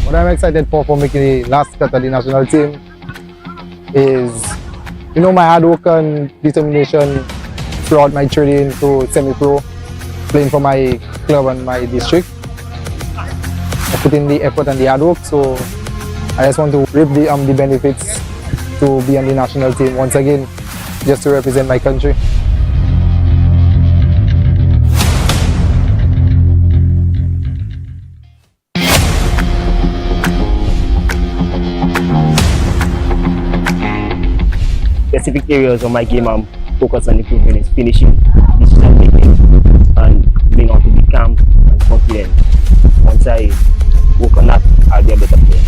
What I'm excited for making the last cut of the national team is, my hard work and determination throughout my training to semi-pro. playing for my club and my district. I put in the effort and the hard work, so I just want to reap the benefits to be on the national team once again, just to represent my country. Specific areas of my game I'm focused on improving is finishing, decision making, and being able to be calm and confident. Once I work on that, I'll be a better player.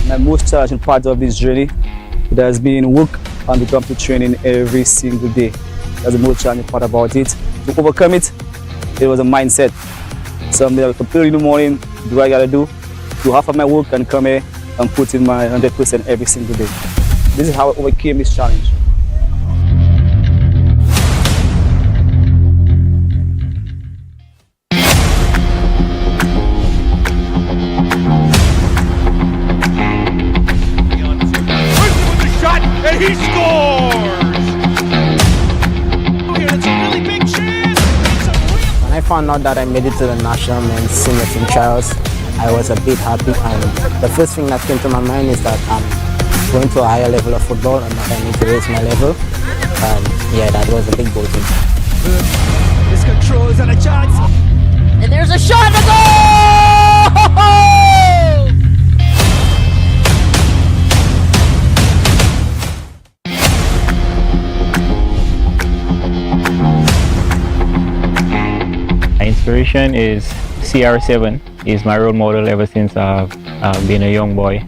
My most challenging part of this journey, it has been work and the comp training every single day. That's the most challenging part about it. To overcome it, it was a mindset. Something I wake up early in the morning, do what I gotta do half of my work and come here and put in my 100% every single day. This is how I overcame this challenge. And he scores! It's a really big chance! When I found out that I made it to the national men's senior team trials, I was a bit happy, and the first thing that came to my mind is that I'm going to a higher level of football and that I need to raise my level. And yeah, that was a big goal to me. This controls and a chance! And there's a shot to goal! My inspiration is CR7. He's my role model ever since I've been a young boy.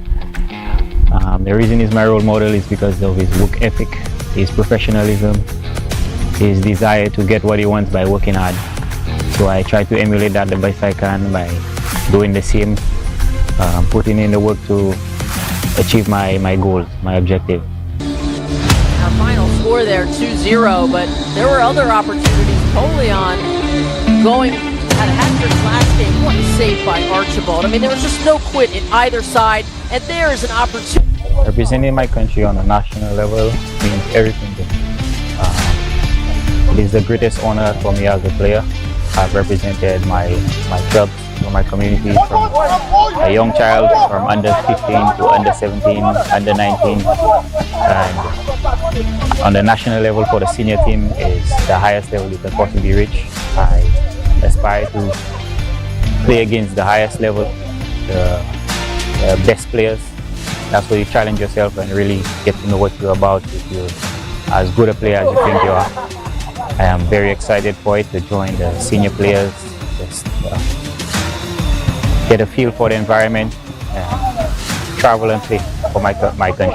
The reason he's my role model is because of his work ethic, his professionalism, his desire to get what he wants by working hard. So I try to emulate that the best I can by doing the same, putting in the work to achieve my goals, my objective. Our final score there, 2-0, but there were other opportunities. Polion going had a hat-trick last game. What a save by Archibald. I mean, there was just no quit in either side, and there is an opportunity. Representing my country on a national level means everything to me. It is the greatest honor for me as a player. I've represented my clubs, my community, from a young child, from under 15 to under 17, under 19, and on the national level for the senior team is the highest level you can possibly reach. I aspire to play against the highest level, the best players. That's where you challenge yourself and really get to know what you're about. If you're as good a player as you think you are, I am very excited for it to join the senior players, just get a feel for the environment, and travel and play for my country.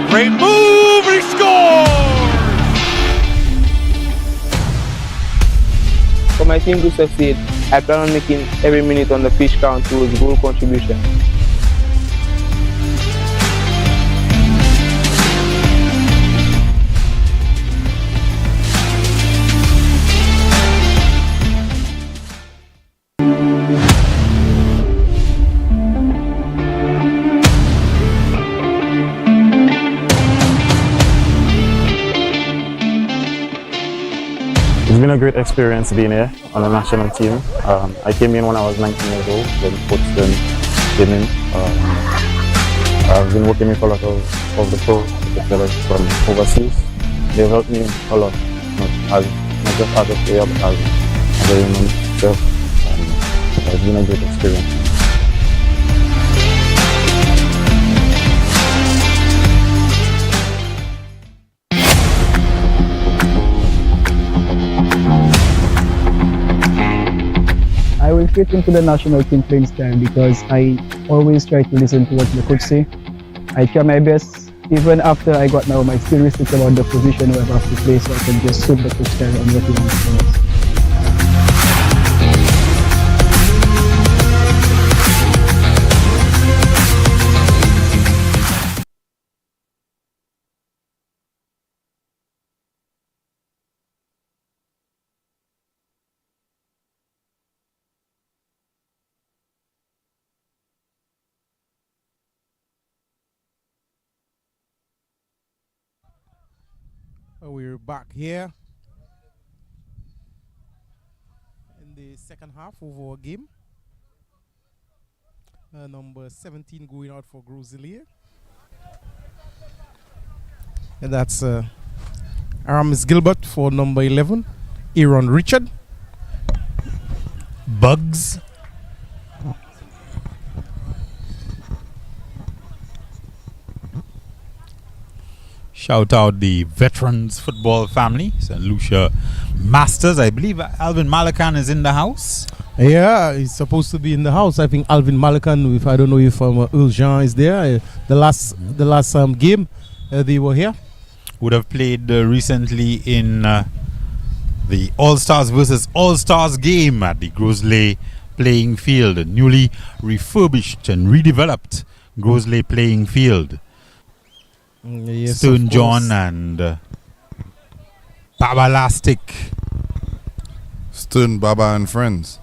Great move, he scores! For my team to succeed, I plan on making every minute on the pitch count towards goal contribution. It's been a great experience being here on the national team. I came in when I was 19 years old, when Portston came in. I've been working with a lot of the pros, the fellas from overseas. They've helped me a lot, not just as a player, but as a human self. It's been a great experience. I will straight into the national team playing style because I always try to listen to what the coach say. I try my best, even after I got now my still research about the position where I have to play so I can just suit the coach style on what he wants for us. We're back here in the second half of our game. Number 17 going out for Groselia. And that's Aramis Gilbert for number 11. Aaron Richard. Bugs. Shout out the veterans football family, St. Lucia Masters. I believe Alvin Malakan is in the house. Yeah, he's supposed to be in the house. I think Alvin Malakan, if I don't know if Earl Jean is there. The last game they were here. Would have played recently in the All-Stars versus All-Stars game at the Grosley playing field, a newly refurbished and redeveloped Grosley playing field. Yes, Stone John and Baba Lastic. Stone Baba and friends.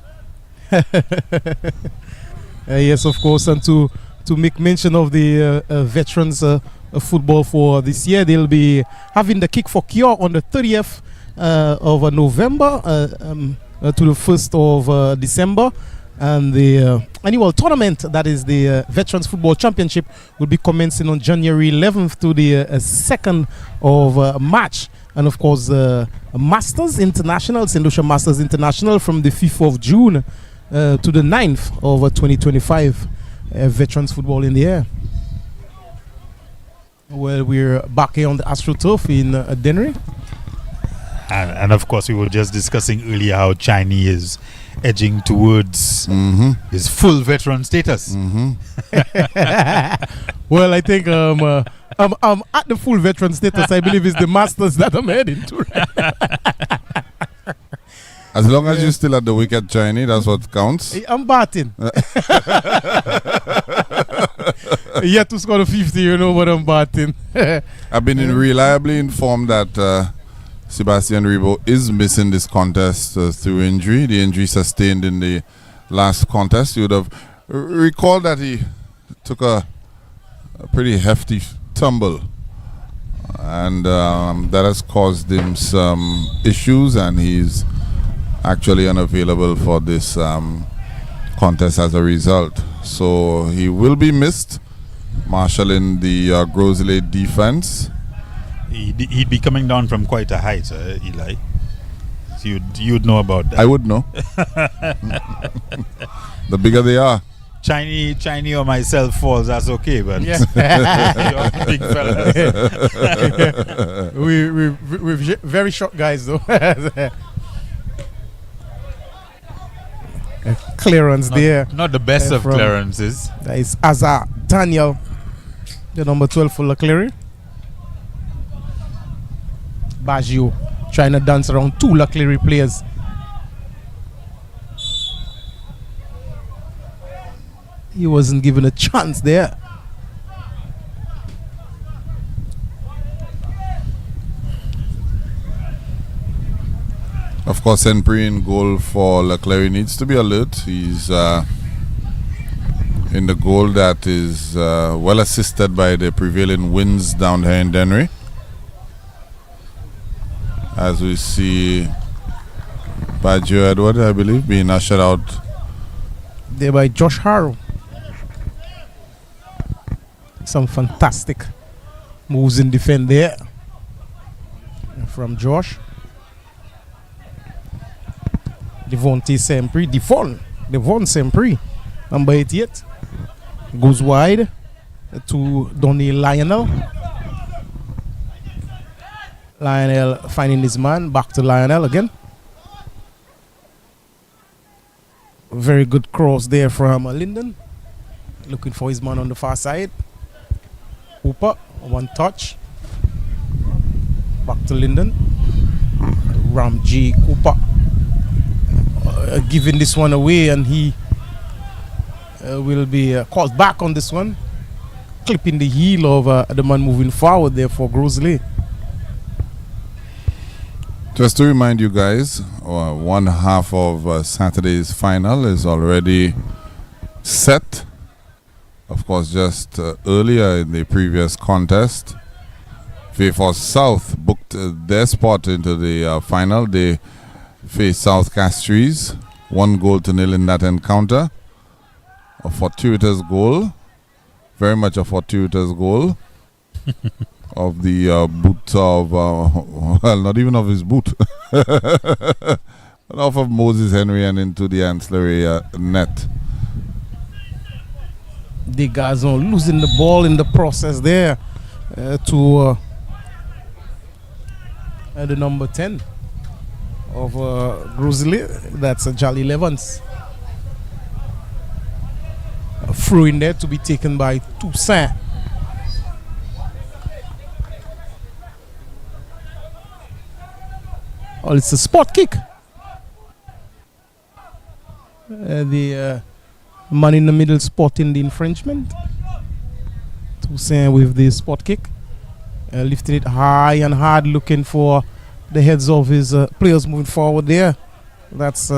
Yes, of course, and to make mention of the veterans football for this year, they'll be having the kick for cure on the 30th of November to the 1st of December. And the annual tournament, that is the Veterans Football Championship, will be commencing on January 11th to the 2nd of March. And of course, Masters International, St. Lucia Masters International, from the 5th of June to the 9th of 2025. Veterans Football in the air. Well, we're back here on the AstroTurf in Dennery. And of course, we were just discussing earlier how Chinese is edging towards his full veteran status. Well, I think I'm at the full veteran status. I believe it's the Masters that I'm heading to. As long as you're still at the wicket, Chinese, that's what counts. I'm batting. Yet to score the 50, you know what I'm batting. I've been reliably informed that Sebastian Rebo is missing this contest through injury. The injury sustained in the last contest. You would have recalled that he took a pretty hefty tumble, and that has caused him some issues, and he's actually unavailable for this contest as a result. So he will be missed, marshalling the Grosley defense. He'd be coming down from quite a height, Eli. So you'd know about that. I would know. The bigger they are. Chinese or myself falls, that's okay, but yeah. You're big fellas. We're very short guys, though. Clearance there. Not the best of clearances. That is Azar Daniel, the number 12 for CLERY. Baggio trying to dance around two CLERY players. He wasn't given a chance there. Of course, Henry in goal for CLERY needs to be alert. He's in the goal that is well assisted by the prevailing winds down here in Dennery. As we see Baggio Edward, I believe, being ushered out there by Josh Harrow. Some fantastic moves in defense there from Josh. Devon Sempre, number 88, goes wide to Donny Lionel. Lionel finding his man, back to Lionel again. Very good cross there from Linden. Looking for his man on the far side. Hooper, one touch. Back to Linden. Ram G. Cooper giving this one away, and he will be called back on this one. Clipping the heel of the man moving forward there for Grosley. Just to remind you guys, one half of Saturday's final is already set. Of course, just earlier in the previous contest, Fairforth South booked their spot into the final. They faced South Castries, 1-0 in that encounter. A fortuitous goal, very much a fortuitous goal of the boot of, well, not even of his boot, but off of Moses Henry and into the ancillary net. The guys are losing the ball in the process there to the number 10 of Grosley. That's Jolly Levens. Through in there to be taken by Toussaint. Oh, it's a spot kick. The man in the middle spotting the infringement. Toussaint with the spot kick. Lifting it high and hard, looking for the heads of his players moving forward there. That's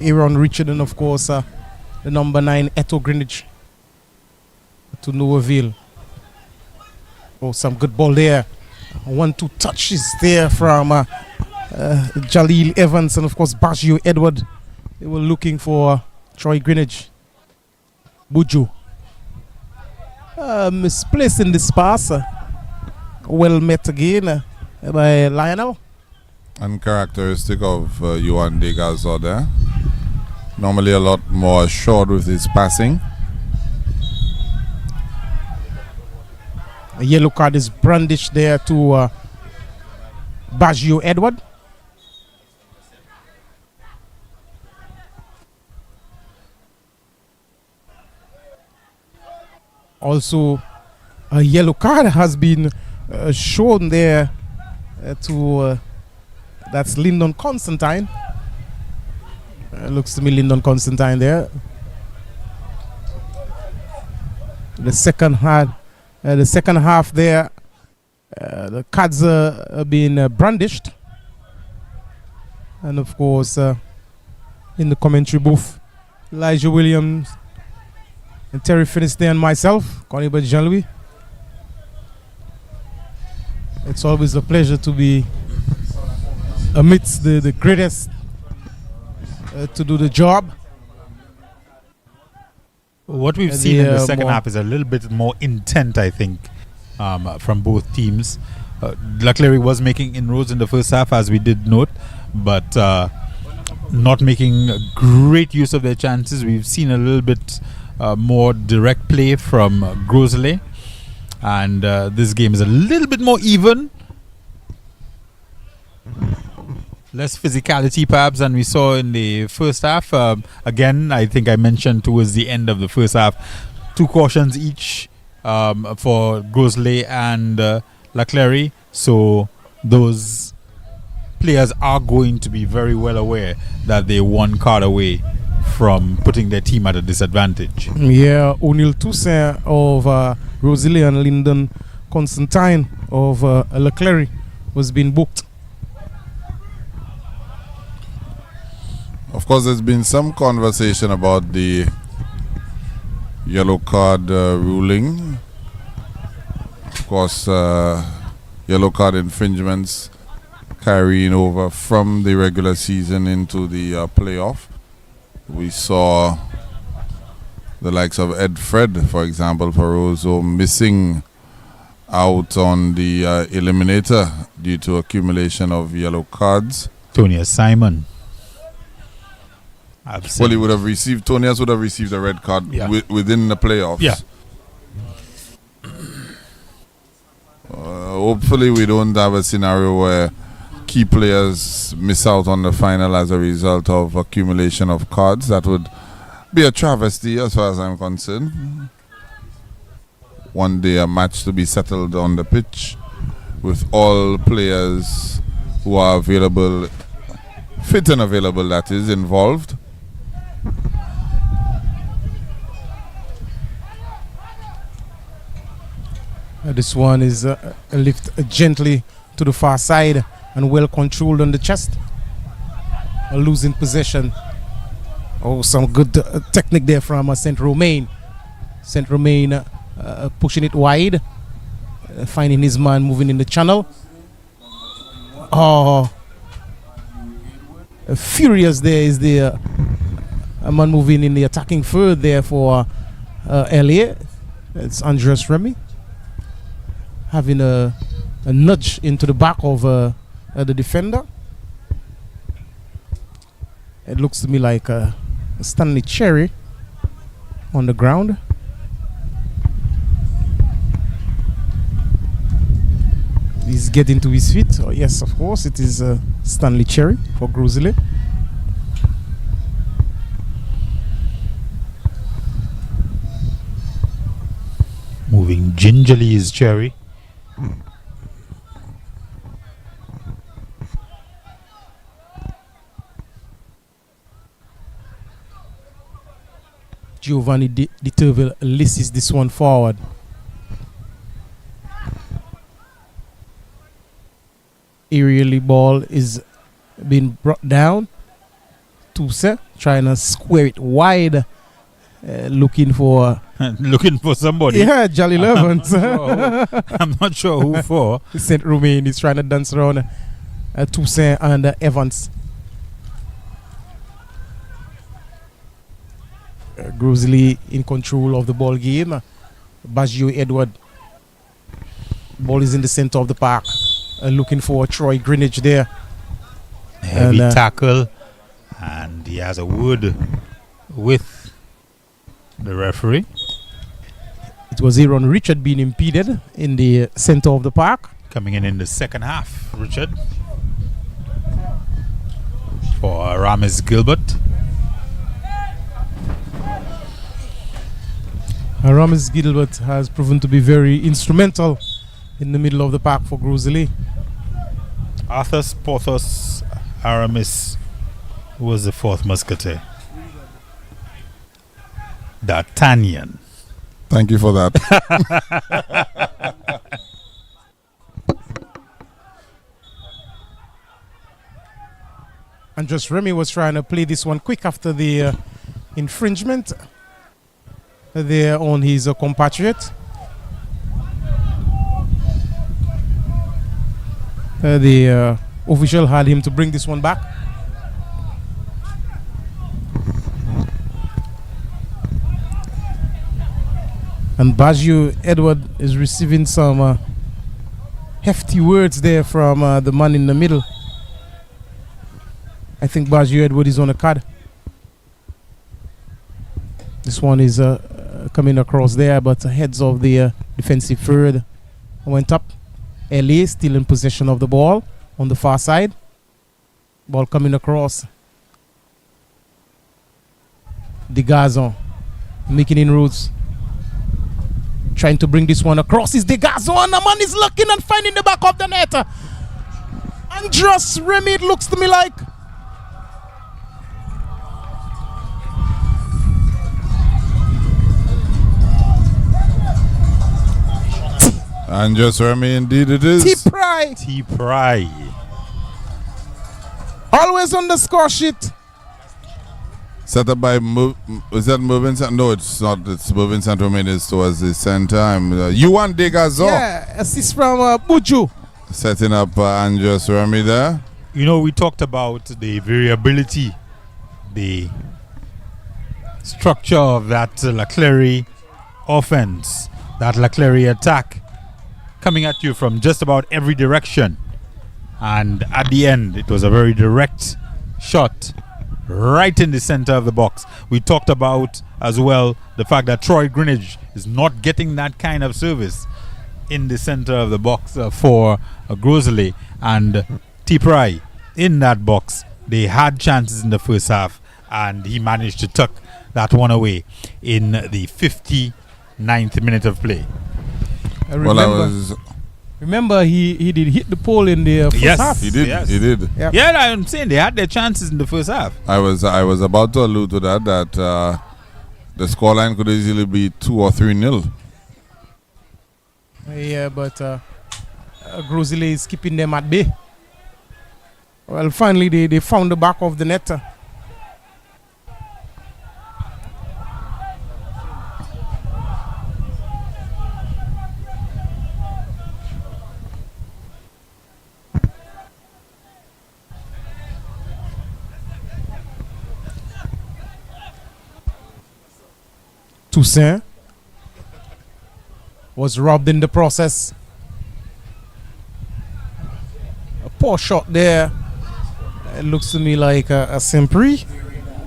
Aaron Richard and, of course, the number 9, Eto Greenwich. To no avail. Oh, some good ball there. 1-2 touches there from Jaleel Evans and, of course, Baggio Edward. They were looking for Troy Greenwich. Buju. Misplacing this pass. Well met again by Lionel. Uncharacteristic of Johan Degazor there. Normally a lot more assured with his passing. A yellow card is brandished there to Baggio Edward. Also, a yellow card has been shown there to that's Lyndon Constantine. Looks to me Lyndon Constantine there. The second half there, the cards are being brandished, and of course in the commentary booth, Elijah Williams and Terry Finiston and myself, Connie Jean-Louis. It's always a pleasure to be amidst the greatest to do the job. What we've seen in the second half is a little bit more intent, I think, from both teams. CLERY was making inroads in the first half, as we did note, but not making great use of their chances. We've seen a little bit more direct play from Grosley, and this game is a little bit more even. Less physicality perhaps than we saw in the first half. Again, I think I mentioned towards the end of the first half, 2 cautions each for Grosley and CLERY. So those players are going to be very well aware that they're 1 card away from putting their team at a disadvantage. Yeah, O'Neill Toussaint of Rosalie and Lyndon Constantine of CLERY was being booked. Of course, there's been some conversation about the yellow card ruling. Of course, yellow card infringements carrying over from the regular season into the playoff. We saw the likes of Ed Fred, for example, for Roseau, missing out on the eliminator due to accumulation of yellow cards. Tonya Simon. Well, he would have received, Tonias would have received a red card within the playoffs. Yeah. Hopefully we don't have a scenario where key players miss out on the final as a result of accumulation of cards. That would be a travesty as far as I'm concerned. One day a match to be settled on the pitch with all players who are available, fit and available, that is, involved. This one is a lift gently to the far side and well controlled on the chest. Losing possession. Oh, some good technique there from Saint Romain. Saint Romain pushing it wide, finding his man moving in the channel. Oh, furious there is the man moving in the attacking third there for LA. It's Andres Remy having a nudge into the back of the defender. It looks to me like Stanley Cherry on the ground. He's getting to his feet. Oh, yes, of course, it is Stanley Cherry for Grosile. Moving gingerly is Cherry. Giovanni Di Turville lisses this one forward. Aerially ball is being brought down. Tusa trying to square it wide, looking for somebody. Yeah, Jolly Levens. I'm not sure who for. Saint Romain is trying to dance around Toussaint and Evans. Grosile in control of the ball game. Baggio Edward. Ball is in the center of the park. Looking for Troy Greenwich there. Heavy tackle. And he has a word with the referee. It was Aaron Richard being impeded in the center of the park. Coming in the second half, Richard. For Ramis Gilbert. Ramis Gilbert has proven to be very instrumental in the middle of the park for Grosile. Arthur Porthos Aramis was the fourth musketeer. D'Artagnan. Thank you for that. Andres Remy was trying to play this one quick after the infringement there on his compatriot. The official had him to bring this one back. And Baggio Edward is receiving some hefty words there from the man in the middle. I think Baggio Edward is on a card. This one is coming across there, but heads of the defensive third went up. LA still in possession of the ball on the far side. Ball coming across. De Gazon making inroads. Trying to bring this one across is De Gazon. The man is looking and finding the back of the net. Andres Remy, it looks to me like. Andres Remy, indeed it is. T. Pry. Always on the score sheet. Set up by is that Mervyn? No, it's not. It's Mervyn Saint Romain is towards the center. Yuan De Gazon. Yeah, assist from Buju. Setting up Andres Remy there. You know, we talked about the variability, the structure of that CLERY offense, that CLERY attack, coming at you from just about every direction. And at the end, it was a very direct shot right in the center of the box. We talked about as well the fact that Troy Greenwich is not getting that kind of service in the center of the box for Grosile, and T-Pry in that box. They had chances in the first half, and he managed to tuck that one away in the 59th minute of play. Remember, he did hit the pole in the first half. He did. Yes. He did. Yep. Yeah, I'm saying they had their chances in the first half. I was about to allude to that the scoreline could easily be 2 or 3-0. Yeah, but Grosile is keeping them at bay. Well, finally they found the back of the net. Toussaint was robbed in the process. A poor shot there. It looks to me like a Sempre,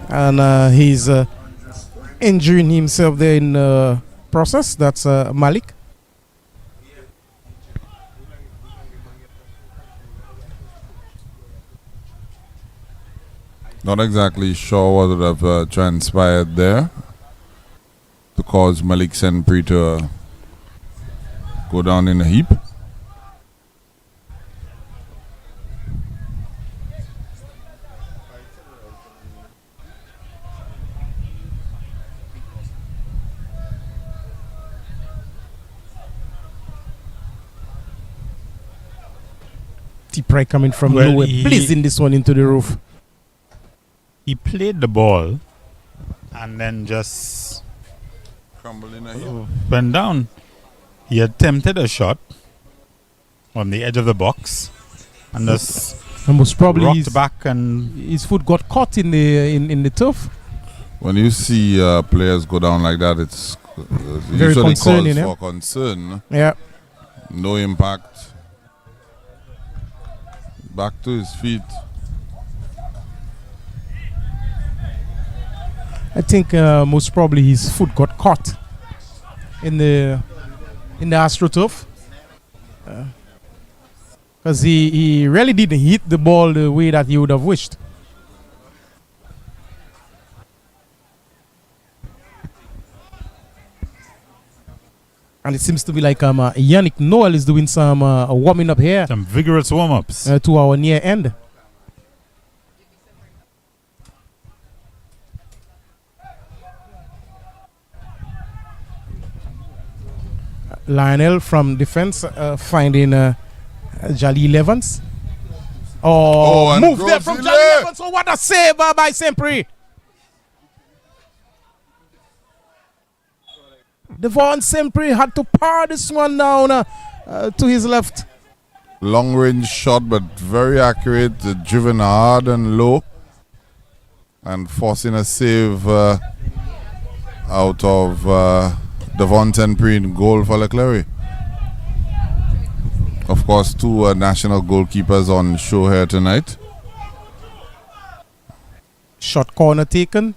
and he's injuring himself there in the process. That's Malik. Not exactly sure what would have transpired there to cause Malik Senpri to go down in a heap. T-Pry coming from nowhere, blazing this one into the roof. He played the ball and then just went down. He attempted a shot on the edge of the box and just most probably rocked back, and his foot got caught in the turf. When you see players go down like that, it's very usually concerning. calls for concern. Yeah. No impact. Back to his feet. I think most probably his foot got caught in the AstroTurf, because he really didn't hit the ball the way that he would have wished. And it seems to be like Yannick Noel is doing some warming up here. Some vigorous warm-ups. To our near end. Lionel from defense finding Jalil Evans. Oh, move there from Jalil Evans. Oh, what a save by Sempre. Devon Sempre had to power this one down to his left. Long range shot, but very accurate, driven hard and low, and forcing a save out of Devon Sempre in goal for CLERY. Of course, two national goalkeepers on show here tonight. Shot corner taken.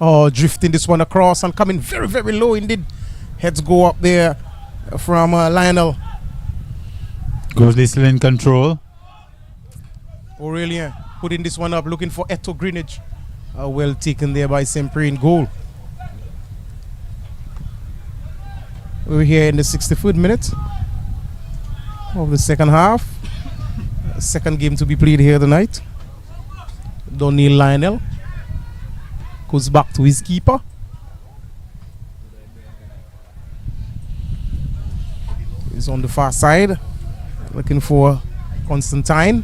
Oh, drifting this one across and coming very, very low indeed. Heads go up there from Lionel. Gosley still in control. Aurelien putting this one up, looking for Eto Greenwich. Well taken there by Sempre in goal. We're here in the 63rd minute of the second half. Second game to be played here tonight. Donnell Lionel goes back to his keeper. He's on the far side, looking for Constantine.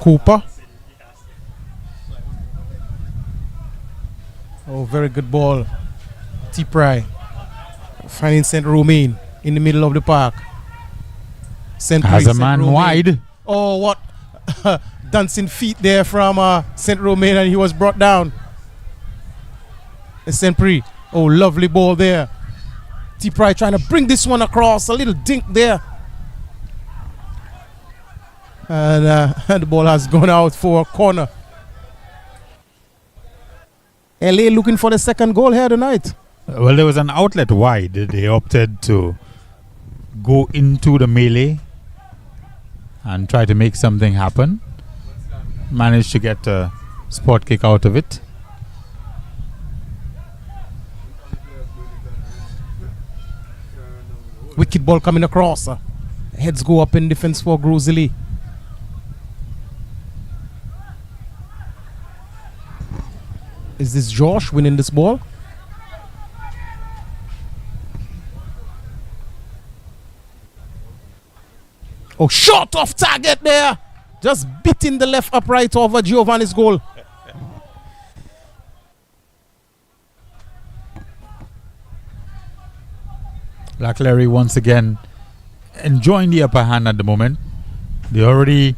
Cooper. Oh, very good ball. T-Pry finding St. Romain in the middle of the park. Has a man wide. Oh, what dancing feet there from St. Romain, and he was brought down. St. Pri. Oh, lovely ball there. T-Pry trying to bring this one across. A little dink there. And the ball has gone out for a corner. LA looking for the second goal here tonight. Well, there was an outlet wide. They opted to go into the melee and try to make something happen. Managed to get a spot kick out of it. Wicked ball coming across. Heads go up in defense for Grosili. Is this Josh winning this ball? Oh, shot off target there. Just beating the left upright over Giovanni's goal. CLERY once again enjoying the upper hand at the moment. They're already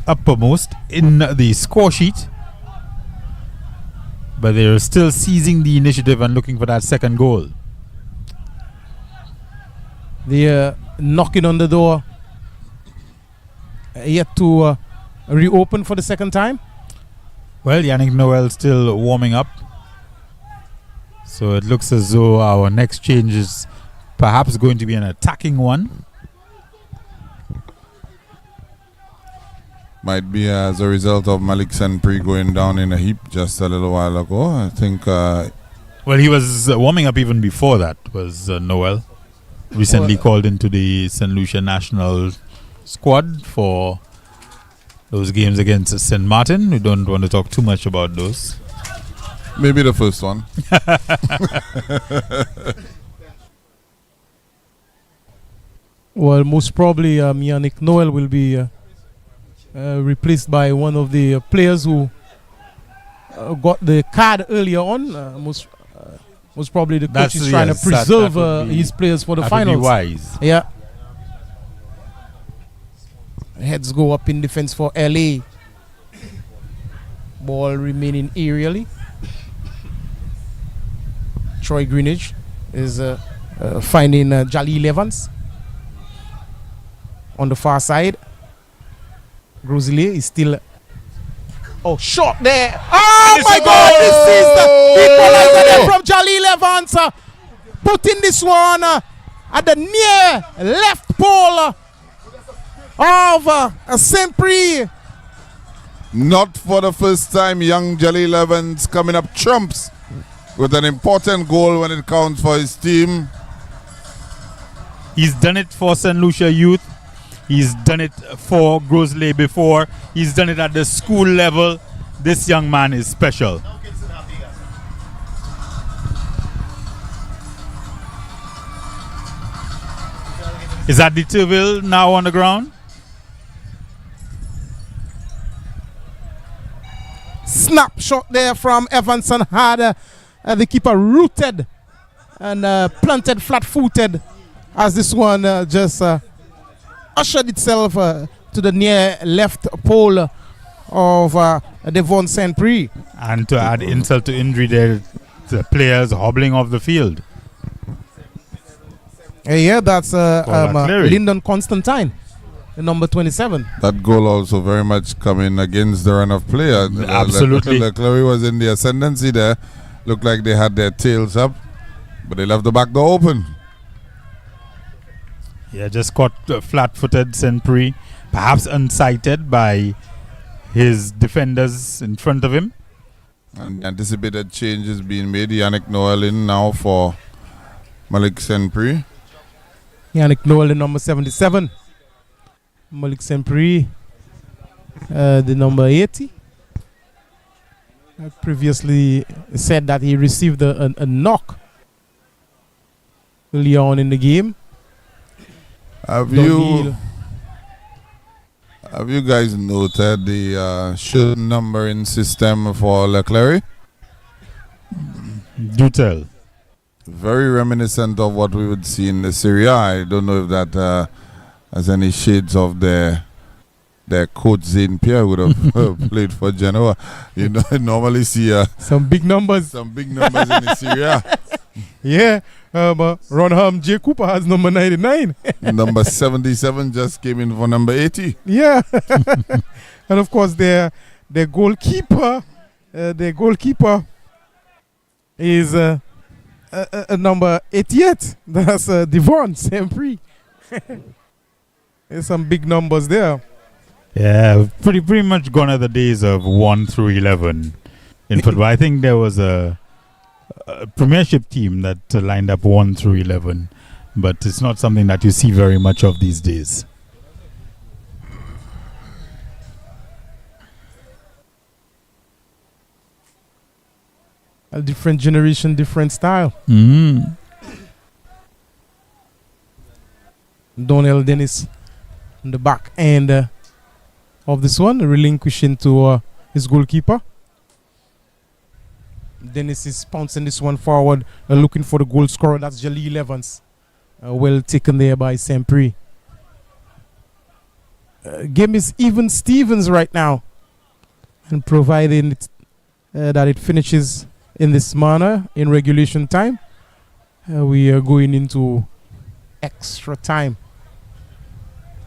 uppermost in the score sheet, but they're still seizing the initiative and looking for that second goal. They're knocking on the door, yet to reopen for the second time. Well, Yannick Noel still warming up, so it looks as though our next change is perhaps going to be an attacking one. Might be as a result of Malik Senpri going down in a heap just a little while ago. I think. Well, he was warming up even before that. Was Noel recently called into the St. Lucia national squad for those games against St. Martin? We don't want to talk too much about those. Maybe the first one. Well, most probably Yannick Noel will be replaced by one of the players who got the card earlier on. Most probably the coach is trying to preserve his players for the finals. Would be wise. Yeah. Heads go up in defense for LA. Ball remaining aerially. Troy Greenwich is finding Jaleel Evans on the far side. Grosili is still. Oh, shot there. Oh my God, this is the equalizer there from Jaleel Evans. Putting this one at the near left pole of Saint-Prix. Not for the first time, young Jaleel Evans coming up trumps with an important goal when it counts for his team. He's done it for St. Lucia Youth. He's done it for Grosili before. He's done it at the school level. This young man is special. Is that the Turville now on the ground? Snapshot there from Evanson had the keeper rooted and planted flat-footed as this one just ushered itself to the near left pole of Devon Saint-Prix. And to add insult to injury, there, the players hobbling off the field. Yeah, that's Lyndon Constantine, the number 27. That goal also very much coming against the run of play. Absolutely. CLERY was in the ascendancy there. Looked like they had their tails up, but they left the back door open. Yeah, just caught flat-footed Saint-Prix, perhaps unsighted by his defenders in front of him. And anticipated changes being made. Yannick Noel in now for Malik Saint-Prix. Yannick Noel, the number 77. Malik Saint-Prix, the number 80. I previously said that he received a knock early on in the game. Have you guys noted the shirt numbering system for CLERY? Do tell. Very reminiscent of what we would see in the Serie A. I don't know if that has any shades of their coach Zane Pierre would have played for Genoa. You know, normally see some big numbers. Some big numbers in the Serie A. Yeah. Ronham J. Cooper has number 99. Number 77 just came in for number 80. Yeah. And of course their goalkeeper is number 88. That's Devon Saint-Prix. There's some big numbers there. Yeah, pretty much gone are the days of 1 through 11 in football. I think there was a premiership team that lined up 1 through 11, but it's not something that you see very much of these days. A different generation, different style. Donnell Dennis in the back end of this one, relinquishing to his goalkeeper. Dennis is pouncing this one forward, looking for the goal scorer. That's Jaleel Evans. Well taken there by Saint-Prix. Game is even Stevens right now. And providing that it finishes in this manner in regulation time, we are going into extra time.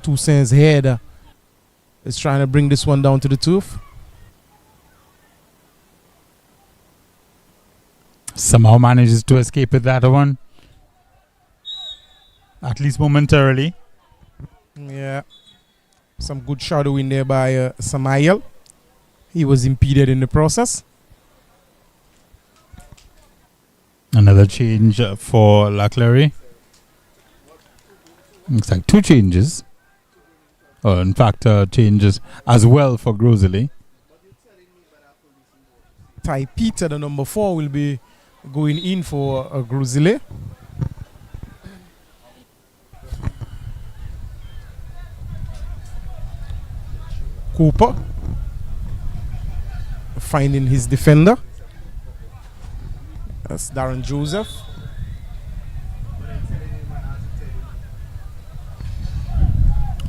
Toussaint's head is trying to bring this one down to the turf. Somehow manages to escape with that one, at least momentarily. Yeah, some good shadowing there by Samael. He was impeded in the process. Another change for CLERY. Looks like 2 changes. In fact, changes as well for Grosely. Ty Peter, the number 4, will be going in for Grosely. Cooper finding his defender. That's Darren Joseph.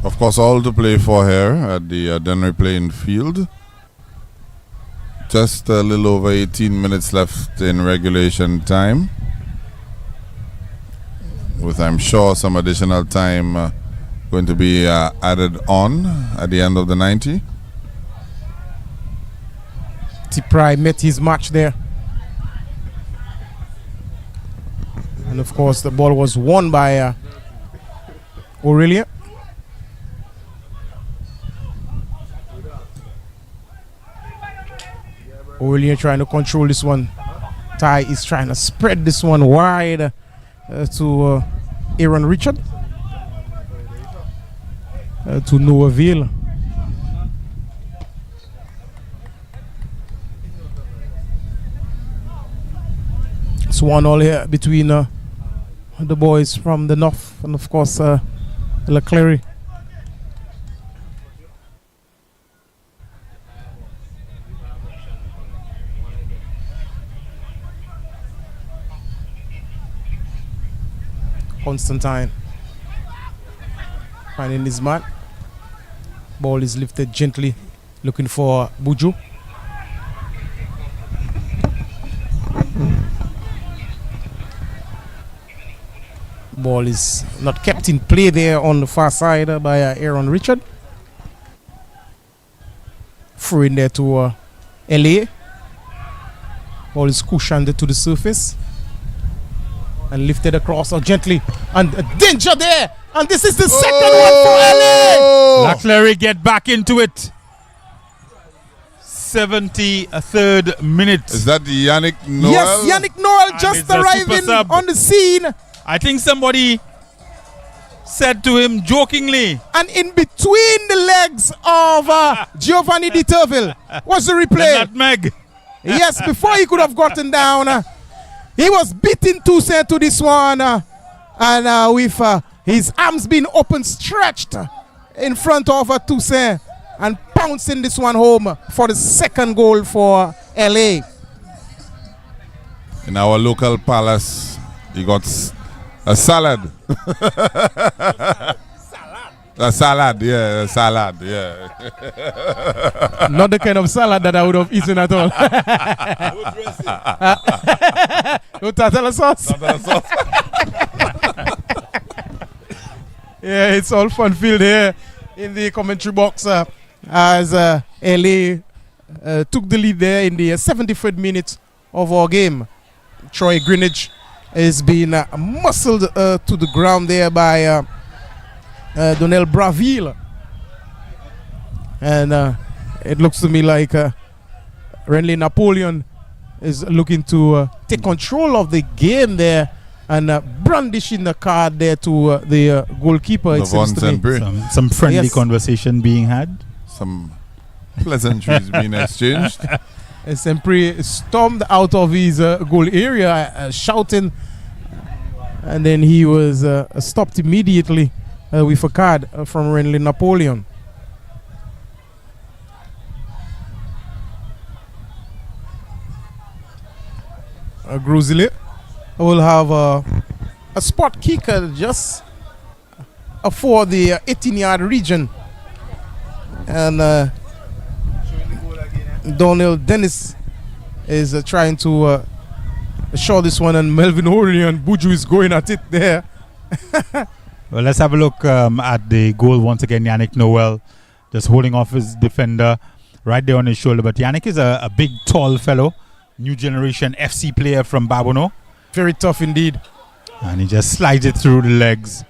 Of course, all to play for here at the Dennery playing field. Just a little over 18 minutes left in regulation time, with, I'm sure, some additional time going to be added on at the end of the 90. T-Pry met his match there. And of course the ball was won by Aurelia. Aurelia trying to control this one. Ty is trying to spread this one wide to Aaron Richard. To no avail. It's 1-1 here between the boys from the north and of course CLERY. Constantine finding his man. Ball is lifted gently, looking for Buju. Ball is not kept in play there on the far side by Aaron Richard. Through in there to LA. Ball is cushioned to the surface and lifted across gently, and a danger there, and this is the second one for LA. CLERY get back into it. 73rd minute. Is that Yannick Noel? Yes, Yannick Noel just arriving on the scene. I think somebody said to him jokingly, and in between the legs of Giovanni Di Turville was the replay. The nutmeg. Yes, before he could have gotten down, he was beating Toussaint to this one, and with his arms being open, stretched in front of Toussaint, and pouncing this one home for the second goal for LA. In our local palace, you got a salad. A salad, yeah, a salad, yeah. Not the kind of salad that I would have eaten at all. No tartare sauce. Yeah, it's all fun filled here in the commentary box as LA took the lead there in the 73rd minute of our game. Troy Greenwich is being muscled to the ground there by Donnell Braville. And it looks to me like Renly Napoleon is looking to take control of the game there and brandishing the card there to the goalkeeper. It seems to me. Some friendly conversation being had. Some pleasantries being exchanged. Sempre stormed out of his goal area shouting, and then he was stopped immediately with a card from Renly Napoleon. Grosile will have a spot kicker just for the 18-yard region, and Donnell Dennis is trying to show this one, and Melvin Horley and Buju is going at it there. Well, let's have a look at the goal once again. Yannick Noel just holding off his defender right there on his shoulder. But Yannick is a big, tall fellow. New generation FC player from Babono. Very tough indeed. And he just slides it through the legs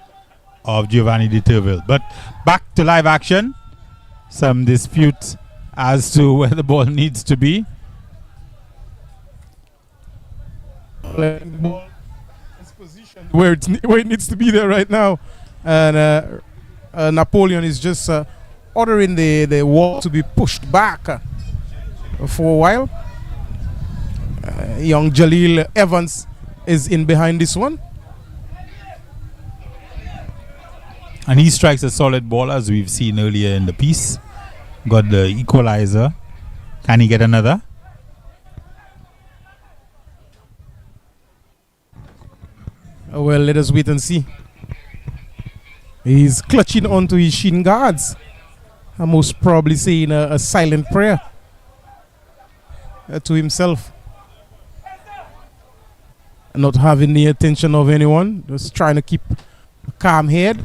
of Giovanni de Turville. But back to live action. Some dispute as to where the ball needs to be. It's positioned where it needs to be there right now. And Napoleon is just ordering the wall to be pushed back for a while. Young Jaleel Evans is in behind this one. And he strikes a solid ball, as we've seen earlier in the piece. Got the equalizer. Can he get another? Well, let us wait and see. He's clutching onto his shin guards. I'm most probably saying a silent prayer to himself. Not having the attention of anyone, just trying to keep a calm head.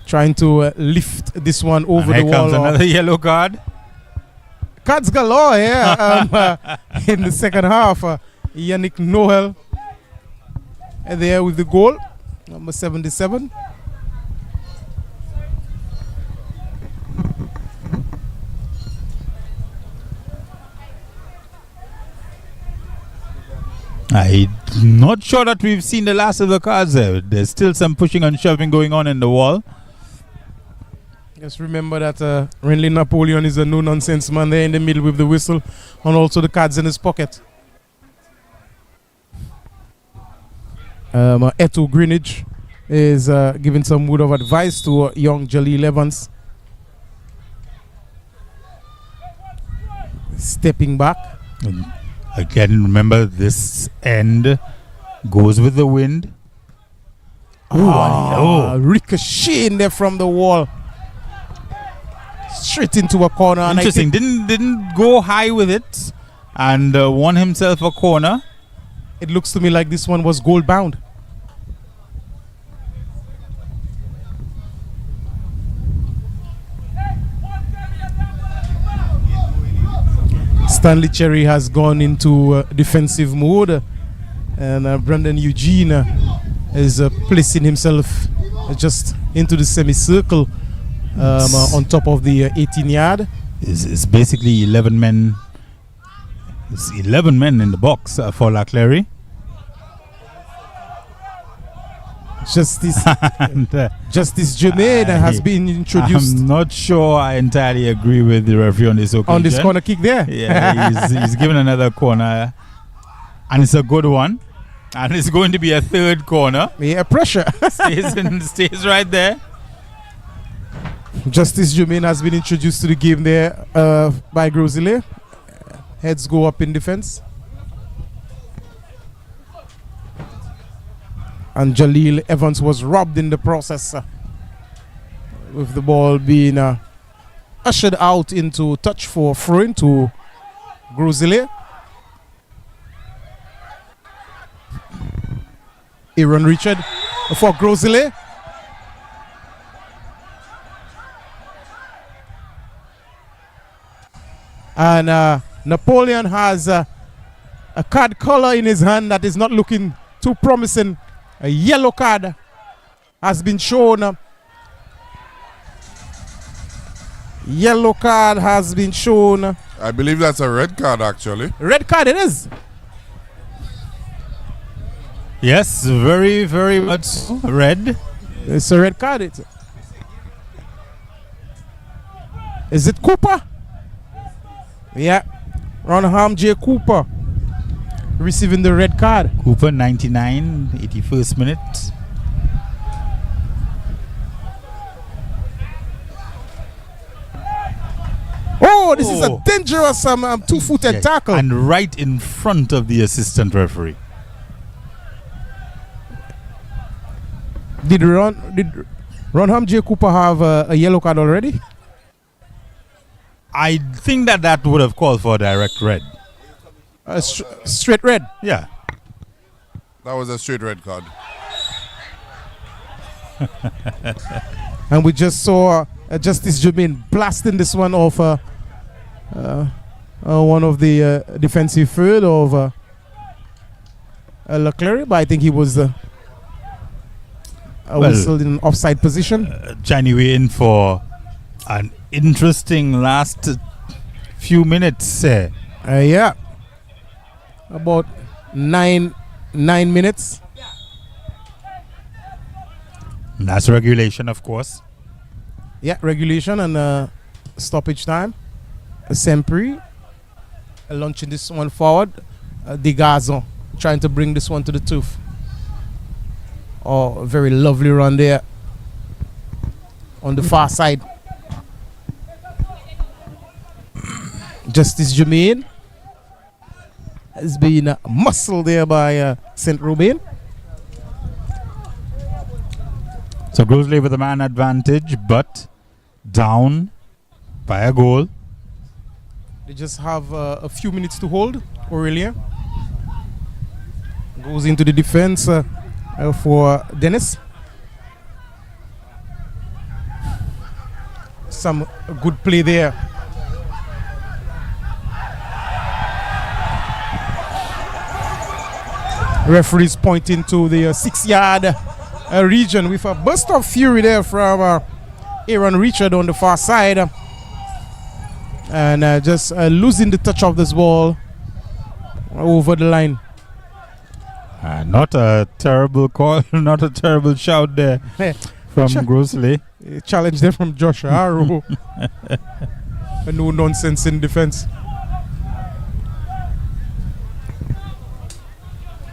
Trying to lift this one over the wall. Here comes another yellow card. Cards galore here in the second half. Yannick Noel there with the goal, number 77. I'm not sure that we've seen the last of the cards there. There's still some pushing and shoving going on in the wall. Just remember that Renly Napoleon is a no-nonsense man there in the middle with the whistle and also the cards in his pocket. Eto Greenwich is giving some word of advice to young Jaleel Evans. Stepping back. Again, remember this end goes with the wind. Ricocheting there from the wall. Straight into a corner. Interesting. Didn't go high with it and won himself a corner. It looks to me like this one was goal bound. Stanley Cherry has gone into defensive mode, and Brandon Eugene is placing himself just into the semicircle on top of the 18-yard. It's basically 11 men. It's 11 men in the box for CLERY. Justice Jermaine has been introduced. I'm not sure I entirely agree with the referee on this occasion. On this corner kick there. Yeah, he's given another corner, and it's a good one. And it's going to be a third corner. Yeah, pressure. stays right there. Justice Jermaine has been introduced to the game there by Grosile. Heads go up in defense. And Jaleel Evans was robbed in the process with the ball being ushered out into touch for throwing to Grosile. Aaron Richard for Grosile. And Napoleon has a card color in his hand that is not looking too promising. A yellow card has been shown. Yellow card has been shown. I believe that's a red card, actually. Red card it is. Yes, very, very much red. It's a red card. Is it Cooper? Yeah. Ronham J. Cooper receiving the red card. Cooper, 99, 81st minute. Oh, this is a dangerous two-footed tackle. And right in front of the assistant referee. Did Ronham J. Cooper have a yellow card already? I think that would have called for a direct red. Straight red? Yeah. That was a straight red card. And we just saw Justice Jermaine blasting this one off one of the defensive third of CLERY, but I think he was whistled in an offside position. Anyway, in for an interesting last few minutes. Yeah. About nine minutes. And that's regulation, of course. Yeah, regulation and stoppage time. Sempre launching this one forward. Digazon trying to bring this one to the tooth. Oh, a very lovely run there on the far side. Justice Jermaine has been muscled there by St. Ruben. So Grosley with a man advantage, but down by a goal. They just have a few minutes to hold. Aurelia goes into the defense for Dennis. Some good play there. Referees pointing to the 6-yard region with a burst of fury there from Aaron Richard on the far side. And just losing the touch of this ball over the line. Not a terrible call, not a terrible shout there from Grosley. Challenge there from Josh Arrow. No nonsense in defense.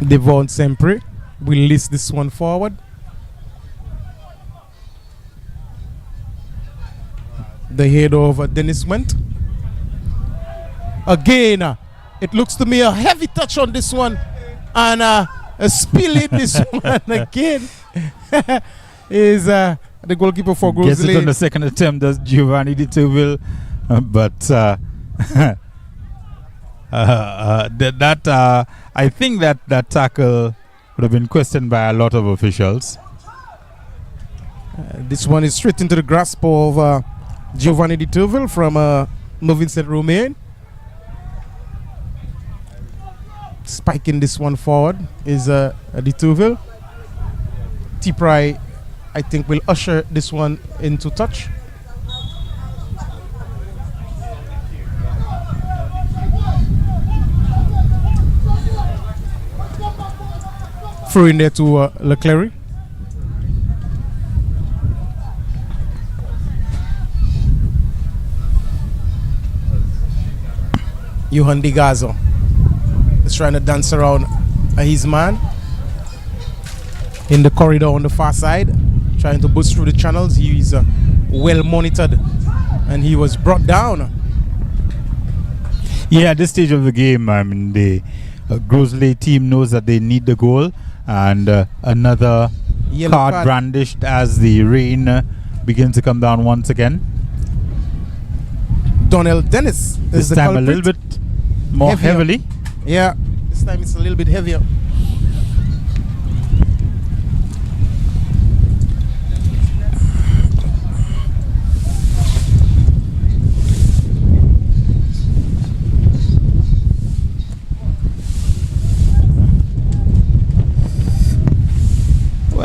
Devon Sempre will list this one forward. The head of Dennis went. Again, it looks to me a heavy touch on this one. And a spill in this one again. Is the goalkeeper for Grosley. Gets it on the second attempt, does Giovanni Di Turville. But I think that tackle would have been questioned by a lot of officials. This one is straight into the grasp of Giovanni Di Turville from Moving St. Romain. Spiking this one forward is Di Turville. T-Pry, I think, will usher this one into touch. Throw in there to CLERY. Johan Digazo is trying to dance around his man in the corridor on the far side, trying to boost through the channels. He is well monitored and he was brought down. Yeah, at this stage of the game, I mean, the Grosley team knows that they need the goal, and another card brandished as the rain begins to come down once again. Donnell Dennis is this time a little bit more heavily. Yeah, this time it's a little bit heavier.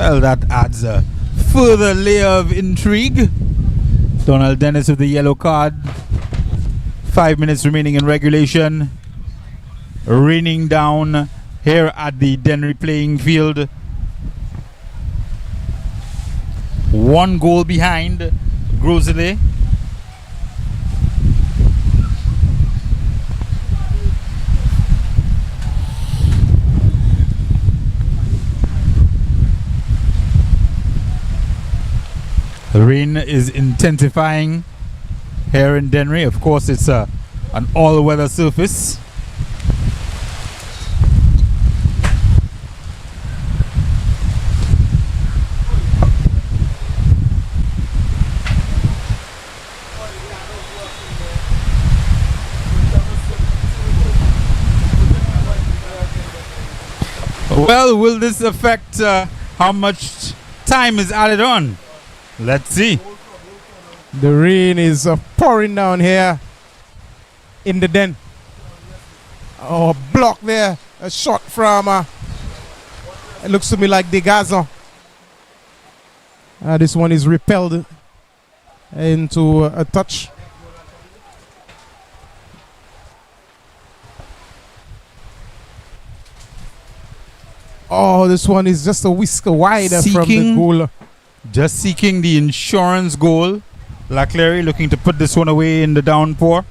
Well, that adds a further layer of intrigue. Donald Dennis with the yellow card. 5 minutes remaining in regulation. Raining down here at the Dennery playing field. 1 goal behind Grosley. The rain is intensifying here in Dennery. Of course, it's an all-weather surface. Well, will this affect how much time is added on? Let's see. The rain is pouring down here in the den. Oh, block there. A shot from, it looks to me like Degaza. This one is repelled into a touch. Oh, this one is just a whisker wider from the goal. Just seeking the insurance goal. CLERY looking to put this one away in the downpour.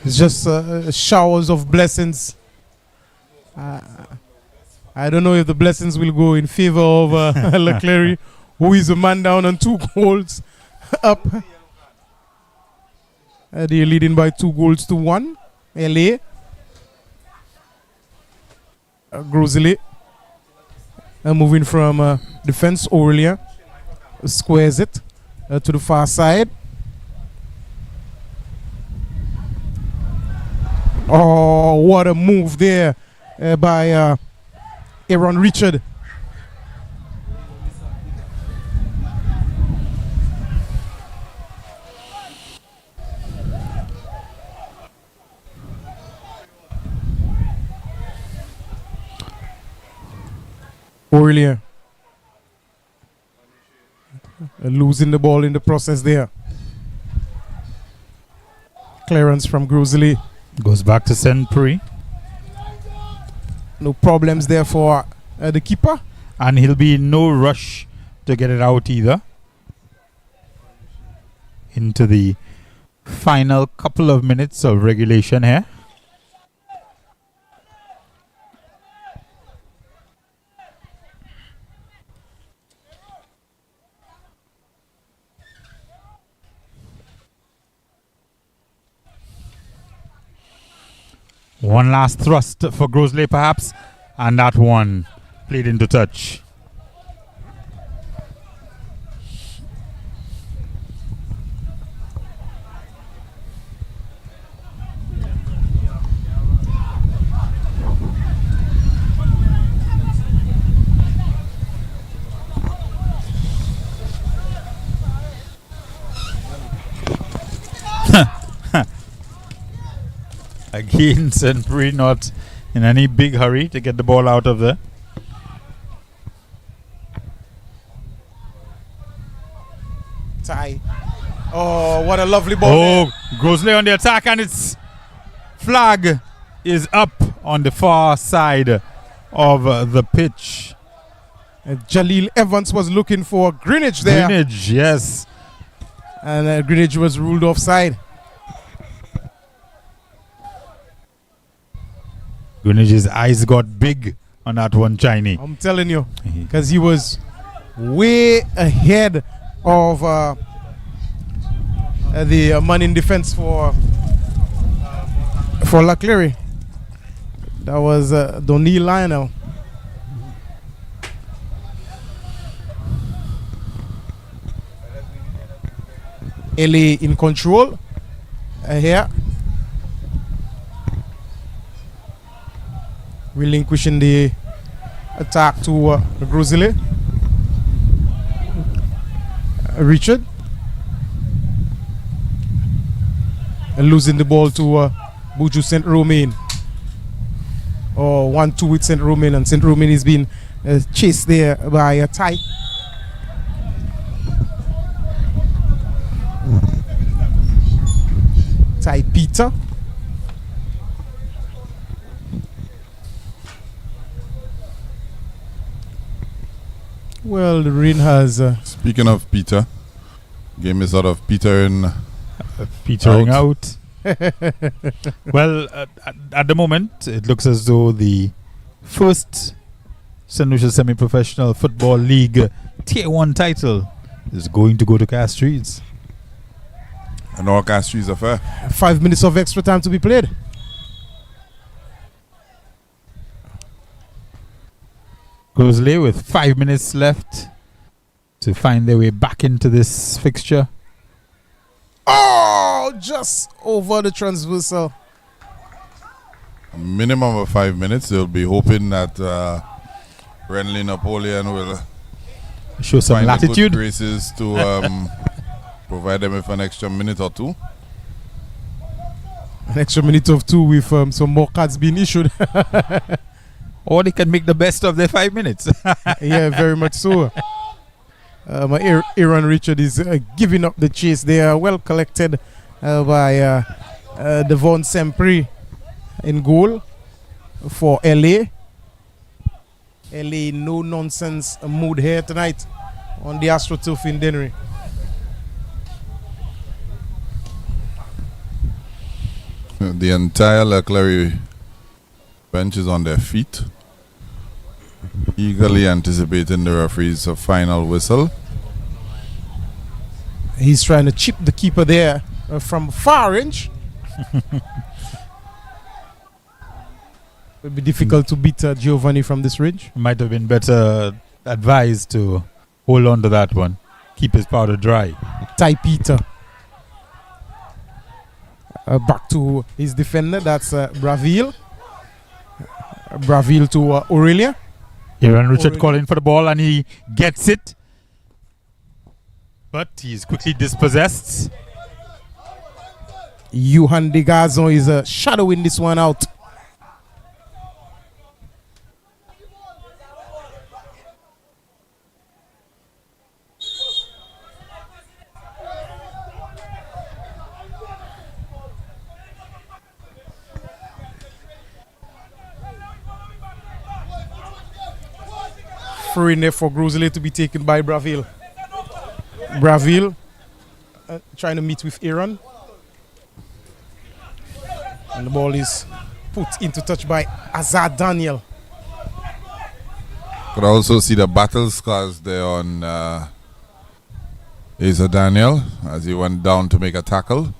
It's just showers of blessings. I don't know if the blessings will go in favor of CLERY, who is a man down on 2 goals up. They're leading by 2-1. LA. Grosley. Moving from defense. Aurelia squares it to the far side. Oh, what a move there by Aaron Richard. Aurelia losing the ball in the process there. Clearance from Grosley. Goes back to St. Prix. No problems there for the keeper. And he'll be in no rush to get it out either. Into the final couple of minutes of regulation here. One last thrust for Grosley perhaps, and that one played into touch. Again, St. Prix not in any big hurry to get the ball out of there. Tie. Oh, what a lovely ball. Oh, Grosley on the attack, and its flag is up on the far side of the pitch. Jaleel Evans was looking for Greenwich there. Greenwich, yes. And Greenwich was ruled offside. Greenwich's eyes got big on that one, Chinese. I'm telling you, because he was way ahead of the man in defense for CLERY. That was Donnie Lionel. LA in control here. Relinquishing the attack to Grosley. Richard. And losing the ball to Buju St. Romain. Or 1-2 with St. Romain, and St. Romain is being chased there by Ty. Ty Peter. Well, the rain has... Speaking of Peter, game is sort of petering out. Well, at the moment, it looks as though the first St. Lucia Semi-Professional Football League Tier 1 title is going to go to Castries. And all Castries affair. 5 minutes of extra time to be played. Grosley with 5 minutes left to find their way back into this fixture. Oh, just over the transversal. A minimum of 5 minutes. They'll be hoping that Renly Napoleon will show some find latitude. Good graces to provide them with an extra minute or two. An extra minute of two with some more cards being issued. Or they can make the best of their 5 minutes. Yeah, very much so. Aaron Richard is giving up the chase. They are well collected by Devon Sempre in goal for LA. LA no nonsense mood here tonight on the AstroTurf in Dennery. The entire CLERY bench is on their feet, eagerly anticipating the referee's final whistle. He's trying to chip the keeper there from far range. It'll be difficult to beat Giovanni from this range. Might have been better advised to hold on to that one, keep his powder dry. Ty Peter. Back to his defender, that's Braville. Braville to Aurelia. Aaron Richard calling for the ball and he gets it. But he's quickly dispossessed. Johan De Gazon is shadowing this one out. Free in there for Grosley to be taken by Braville. Braville trying to meet with Aaron. And the ball is put into touch by Azad Daniel. Could also see the battle scars there on Azad Daniel as he went down to make a tackle.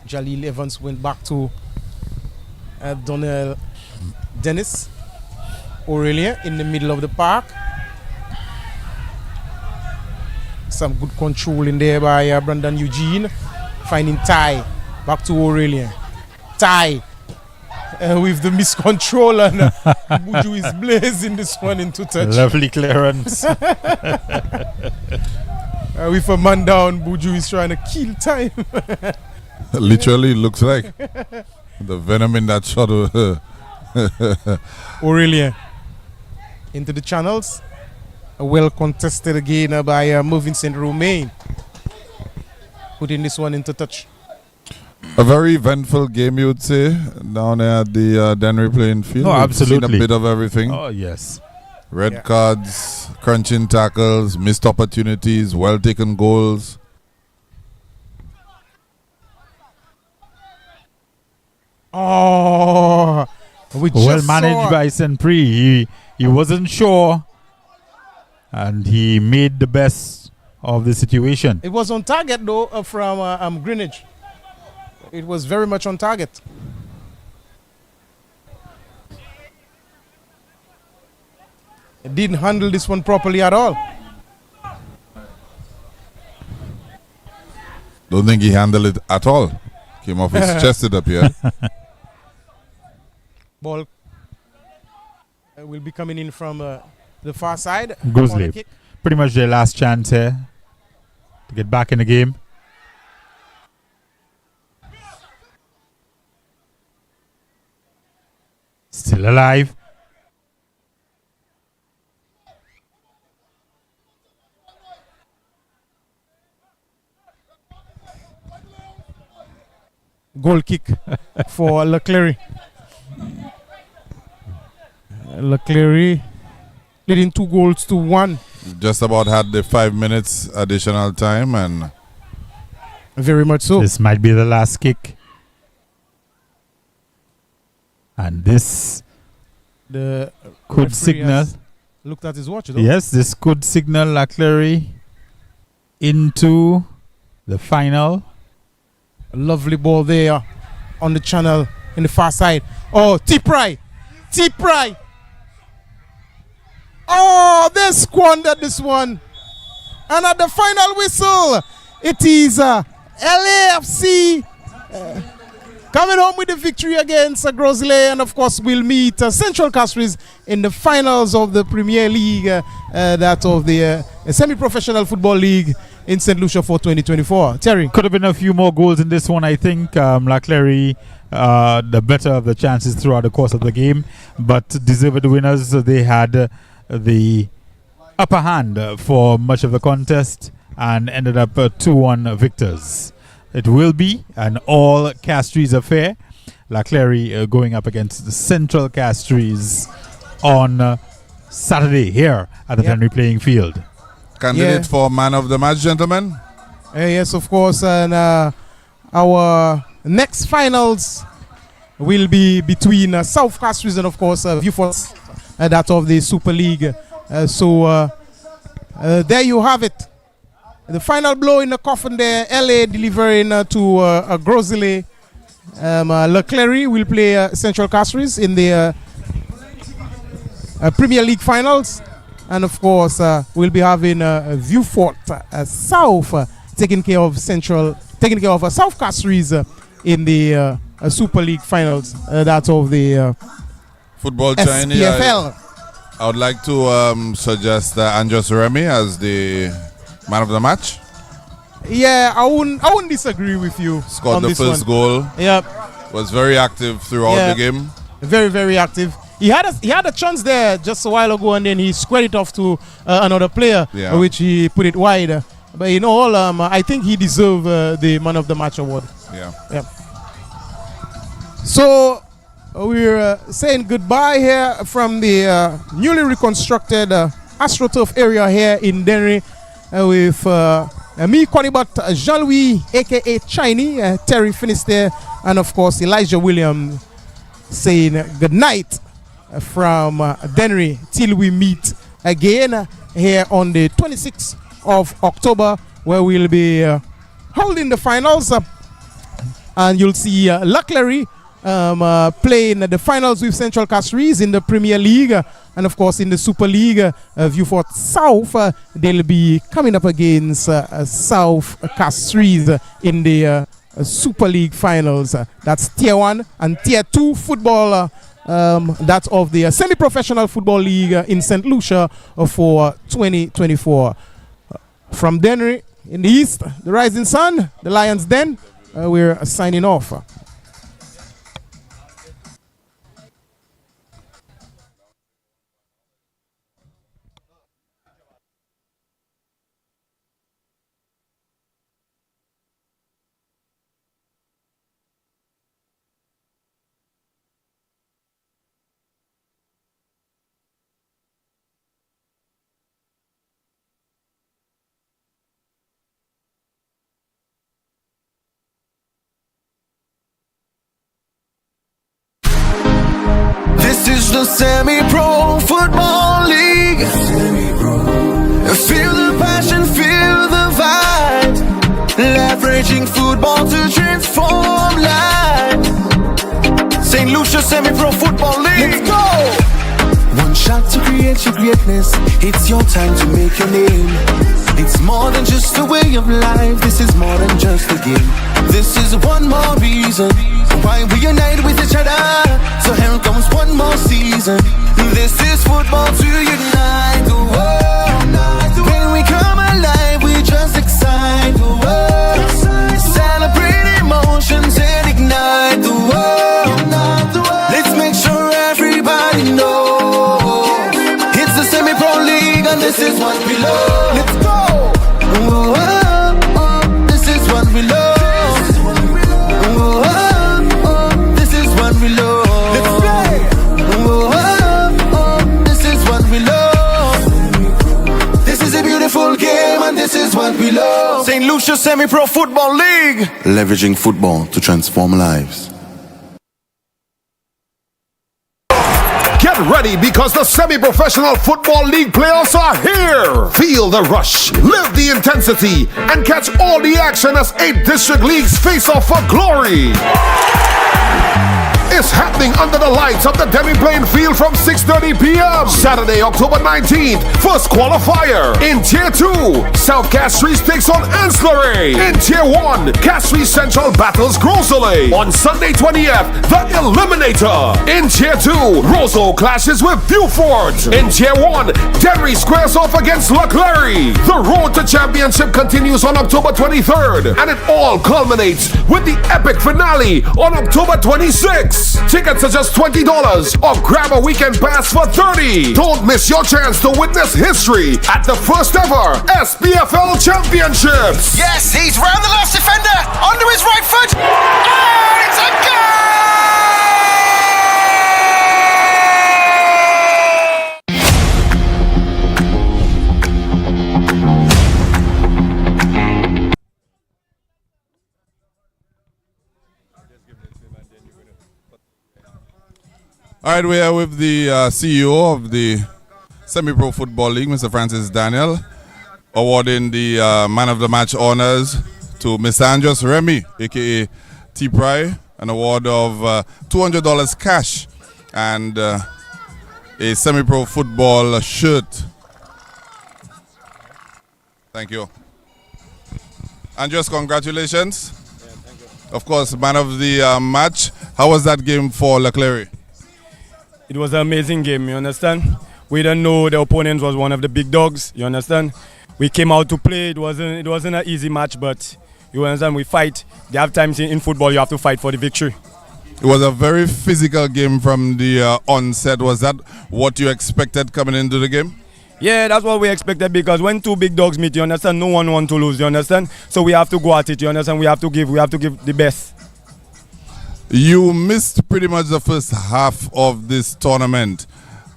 Jalil Evans went back to Donnell Dennis. Aurelia in the middle of the park. Some good control in there by Brandon Eugene. Finding Ty. Back to Aurelia. Ty with the miscontrol, and Buju is blazing this one into touch. Lovely clearance. With a man down, Buju is trying to kill time. Literally looks like the venom in that shot. Aurelia into the channels. Well contested again by Mervyn St. Romain. Putting this one into touch. A very eventful game, you would say, down there at the Dennery playing field. No, absolutely. We've seen a bit of everything. Oh, yes. Red cards, crunching tackles, missed opportunities, well taken goals. Oh, well managed by St. Pre. He wasn't sure, and he made the best of the situation. It was on target though from Greenwich. It was very much on target. It didn't handle this one properly at all. Don't think he handled it at all. Came off his chest it up here. Ball will be coming in from the far side. Grizzly. Corner kick. Pretty much their last chance here to get back in the game. Still alive. Goal kick for CLERY. CLERY leading 2-1. Just about had the 5 minutes additional time, and very much so. This might be the last kick. And this The could referee signal. has looked at his watch, though. Yes, this could signal CLERY into the final. A lovely ball there on the channel in the far side. Oh, T-Pry. Oh, they squandered this one. And at the final whistle, it is LAFC coming home with the victory against Grosley, and of course we'll meet Central Castries in the finals of the Premier League, that of the Semi-Professional Football League in St. Lucia for 2024. Terry? Could have been a few more goals in this one, I think. CLERY, the better of the chances throughout the course of the game, but deserved winners. They had the upper hand for much of the contest and ended up 2-1 victors. It will be an all Castries affair. CLERY going up against the Central Castries on Saturday here at the Henry Playing Field. Candidate for man of the match, gentlemen? Yes, of course. And our next finals will be between South Castries and, of course, Viewfort, that of the Super League. So there you have it. The final blow in the coffin there, LA delivering to Grosley. CLERY will play Central Castries in the Premier League finals. And of course, we'll be having Viewfort South taking care of South Castries in the Super League finals. That of the Football Chinese. SPFL. I would like to suggest Andres Remy as the man of the match. Yeah, I wouldn't disagree with you. Scored on the this first one. goal. Yep. Was very active throughout the game. Very, very active. He had a chance there just a while ago, and then he squared it off to another player, which he put it wide. But in all, I think he deserved the man of the match award. Yeah. So we're saying goodbye here from the newly reconstructed AstroTurf area here in Dennery with me, Conibot, Jean-Louis, aka Chinese, Terry Finisterre, and of course Elijah Williams saying good night from Dennery till we meet again here on the 26th of October, where we'll be holding the finals, and you'll see CLERY playing the finals with Central Castries in the Premier League, and of course in the Super League, Viewfort South, they'll be coming up against South Castries in the Super League finals. That's Tier 1 and Tier 2 football. That's of the Semi-Professional Football League in St. Lucia for 2024. From Dennery in the east, the Rising Sun, the Lions Den, we're signing off. This is the Semi-Pro Football League. Feel the passion, feel the vibe. Leveraging football to transform life. St. Lucia Semi-Pro Football League. Let's go! One shot to create your greatness. It's your time to make your name. It's more than just a way of life. This is more than just a game. This is one more reason why we unite with each other. So here comes one more season. This is football to unite. and this is what we love. Let's go. Oh, oh, oh, this is what we love. Oh, oh, oh, this is what we love. Let's play. Oh, oh, oh, this is what we love. This is a beautiful game and this is what we love. St. Lucia Semi-Pro Football League. Leveraging football to transform lives. Get ready because the semi-professional football league playoffs are here. Feel the rush, live the intensity, and catch all the action as 8 district leagues face off for glory. It's happening under the lights of the Demi playing field from 6:30 p.m. Saturday, October 19th, first qualifier. In Tier 2, South Castries takes on Ancillary. In Tier 1, Castries Central battles GROS. On Sunday 20th, the Eliminator. In Tier 2, Roseau clashes with Beaufort. In Tier 1, Denry squares off against CLERY. The road to championship continues on October 23rd, and it all culminates with the epic finale on October 26th. Tickets are just $20 or grab a weekend pass for $30. Don't miss your chance to witness history at the first ever SPFL Championships. Yes, he's round the last defender, onto his right foot. Oh, it's a goal! All right, we are with the CEO of the Semi-Pro Football League, Mr. Francis Daniel, awarding the Man of the Match honors to Mr. Andres Remy, a.k.a. T-Pry, an award of $200 cash and a Semi-Pro football shirt. Thank you. Andres, congratulations. Yeah, thank you. Of course, Man of the match. How was that game for CLERY? It was an amazing game, you understand? We didn't know the opponent was one of the big dogs, you understand? We came out to play. It wasn't an easy match, but you understand, we fight. There are times in football you have to fight for the victory. It was a very physical game from the onset. Was that what you expected coming into the game? Yeah, that's what we expected, because when two big dogs meet, you understand, no one wants to lose, you understand? So we have to go at it, you understand? We have to give the best. You missed pretty much the first half of this tournament.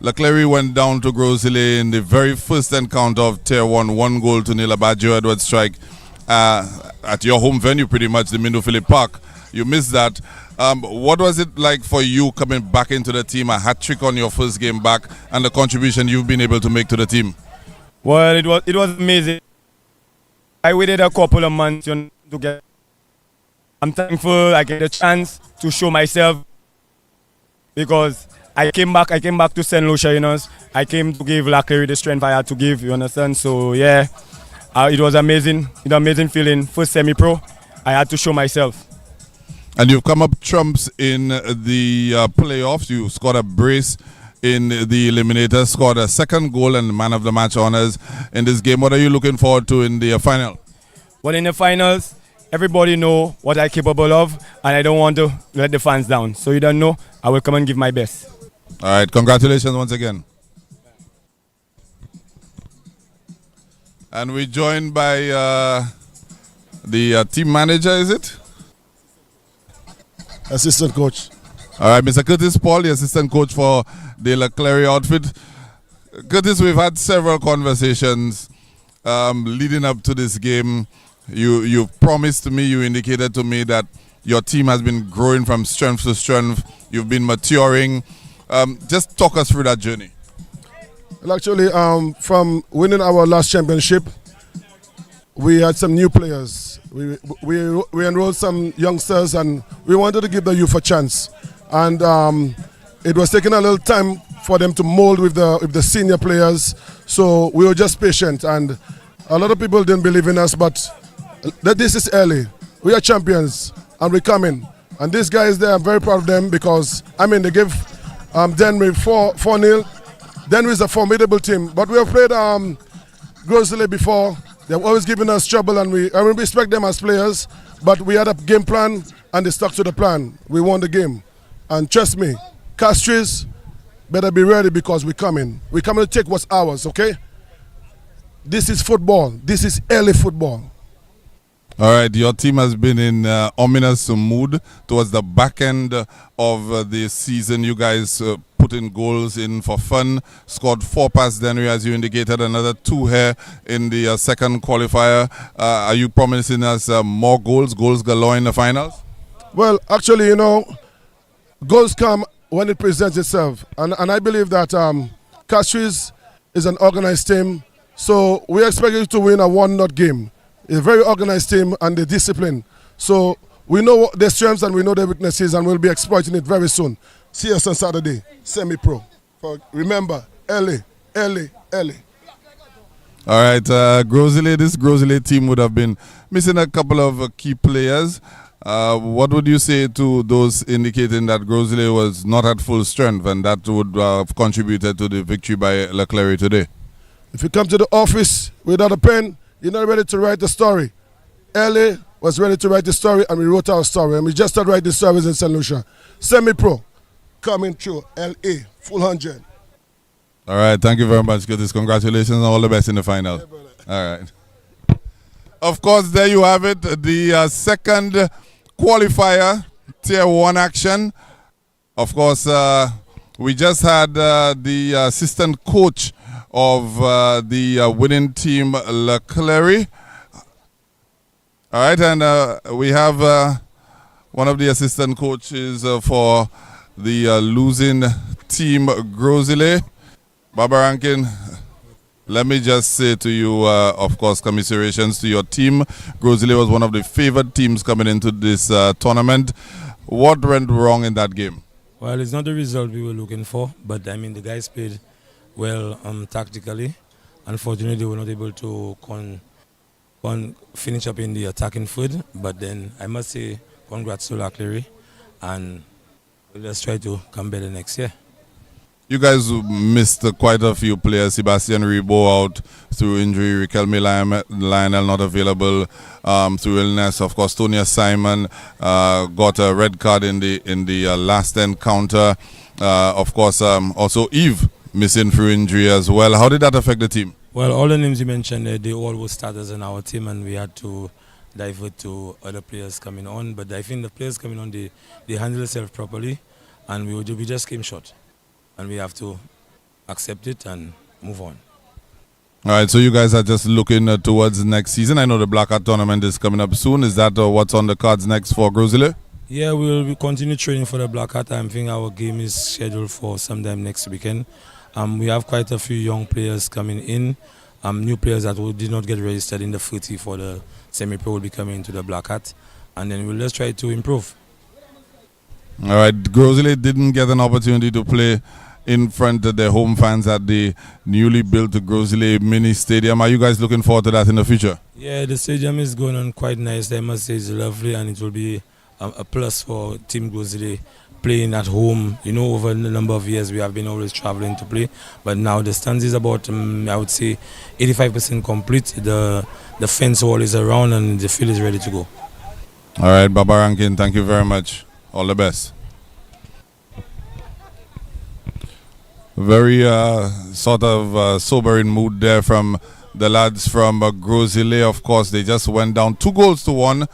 CLERY went down to GROS in the very first encounter of Tier 1, 1-0 Baggio Edwards strike at your home venue, pretty much, the Mindo Phillip Park. You missed that. What was it like for you coming back into the team, a hat-trick on your first game back, and the contribution you've been able to make to the team? Well, it was amazing. I waited a couple of months to get. I'm thankful I get a chance to show myself, because I came back to St. Lucia, you know. I came to give CLERY the strength I had to give, you understand? So yeah, it was amazing. It was an amazing feeling. First semi-pro, I had to show myself. And you've come up trumps in the playoffs. You scored a brace in the eliminator, scored a second goal and Man of the Match honors in this game. What are you looking forward to in the final? Well, in the finals, everybody know what I'm capable of, and I don't want to let the fans down. So you don't know, I will come and give my best. All right, congratulations once again. And we're joined by the team manager, is it? Assistant coach. All right, Mr. Curtis Paul, the assistant coach for the CLERY outfit. Curtis, we've had several conversations leading up to this game. You've promised to me, you indicated to me that your team has been growing from strength to strength. You've been maturing. Just talk us through that journey. Well, actually, from winning our last championship, we had some new players. We enrolled some youngsters, and we wanted to give the youth a chance. And it was taking a little time for them to mold with the senior players. So we were just patient, and a lot of people didn't believe in us, but this is early. We are champions, and we're coming. And these guys there, I'm very proud of them, because, I mean, they gave Denry 4-0. Denry is a formidable team, but we have played GROS before. They've always given us trouble, and we respect them as players, but we had a game plan, and they stuck to the plan. We won the game. And trust me, Castries better be ready, because we're coming. We're coming to take what's ours, okay? this is football. This is early football. All right, your team has been in ominous mood towards the back end of the season. You guys put in goals in for fun, scored 4 past Dennery, as you indicated, another 2 here in the second qualifier. Are you promising us more goals galore in the finals? Well, actually, you know, goals come when it presents itself. And I believe that Castries is an organized team, so we expect you to win a 1-0 game. A very organized team and the discipline. So we know their strengths and we know their weaknesses, and we'll be exploiting it very soon. See us on Saturday, semi-pro. Remember, early. All right, this Grosile team would have been missing a couple of key players. What would you say to those indicating that Grosile was not at full strength and that would have contributed to the victory by CLERY today? If you come to the office without a pen, you're not ready to write the story. LA was ready to write the story, and we wrote our story. And we just started writing the stories in St. Lucia. Semi-pro, coming through, LA, full 100. All right, thank you very much, Curtis. Congratulations and all the best in the final. All right. Of course, there you have it, the second qualifier, Tier 1 action. Of course, we just had the assistant coach of the winning team, CLERY. All right, and we have one of the assistant coaches for the losing team, Grosile. Baba Rankin, let me just say to you, of course, commiserations to your team. Grosile was one of the favored teams coming into this tournament. What went wrong in that game? Well, it's not the result we were looking for, but I mean, the guys played well tactically. Unfortunately, they were not able to finish up in the attacking third, but then I must say congrats to CLERY, and let's try to come better next year. You guys missed quite a few players. Sebastian Rebo out through injury, Riquelme Lionel not available through illness. Of course, Tonya Simon got a red card in the last encounter. Of course, also Eve missing through injury as well. How did that affect the team? Well, all the names you mentioned, they all were starters in our team, and we had to divert to other players coming on. But I think the players coming on, they handled themselves properly, and we just came short. And we have to accept it and move on. All right, so you guys are just looking towards next season. I know the Black Hat tournament is coming up soon. Is that what's on the cards next for Grosile? Yeah, we'll continue training for the Black Hat. I think our game is scheduled for sometime next weekend. We have quite a few young players coming in. New players that did not get registered in the 40 for the semi-pro will be coming into the Black Hat. And then we'll just try to improve. All right, Grosile didn't get an opportunity to play in front of their home fans at the newly built Grosile mini stadium. Are you guys looking forward to that in the future? Yeah, the stadium is going on quite nice. I must say it's lovely, and it will be a plus for Team Grosile playing at home. You know, over a number of years we have been always traveling to play, but now the stands is about, I would say, 85% complete. The fence wall is around and the field is ready to go. All right, Baba Rankin, thank you very much. All the best. Very sort of sobering mood there from the lads from Grosile. Of course, they just went down 2-1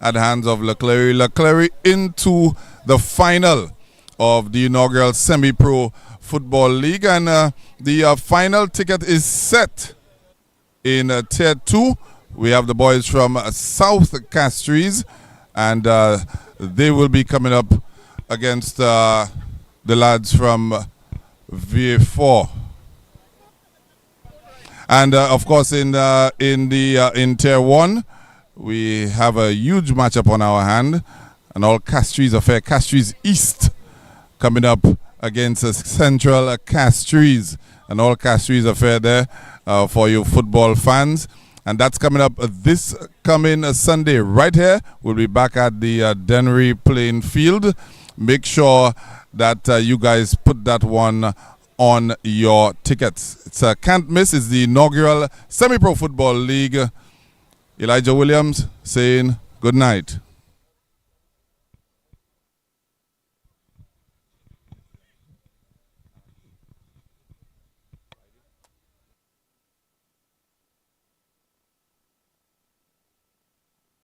at the hands of CLERY. CLERY into the final of the inaugural Semi-Pro Football League. And the final ticket is set in Tier 2. We have the boys from South Castries, and they will be coming up against the lads from VA4. And of course, in Tier 1, we have a huge matchup on our hand. An all Castries affair. Castries East coming up against Central Castries. An all Castries affair there for you football fans. And that's coming up this coming Sunday right here. We'll be back at the Dennery playing field. Make sure that you guys put that one on your tickets. It's a can't miss. It's the inaugural Semi-Pro Football League. Elijah Williams saying good night.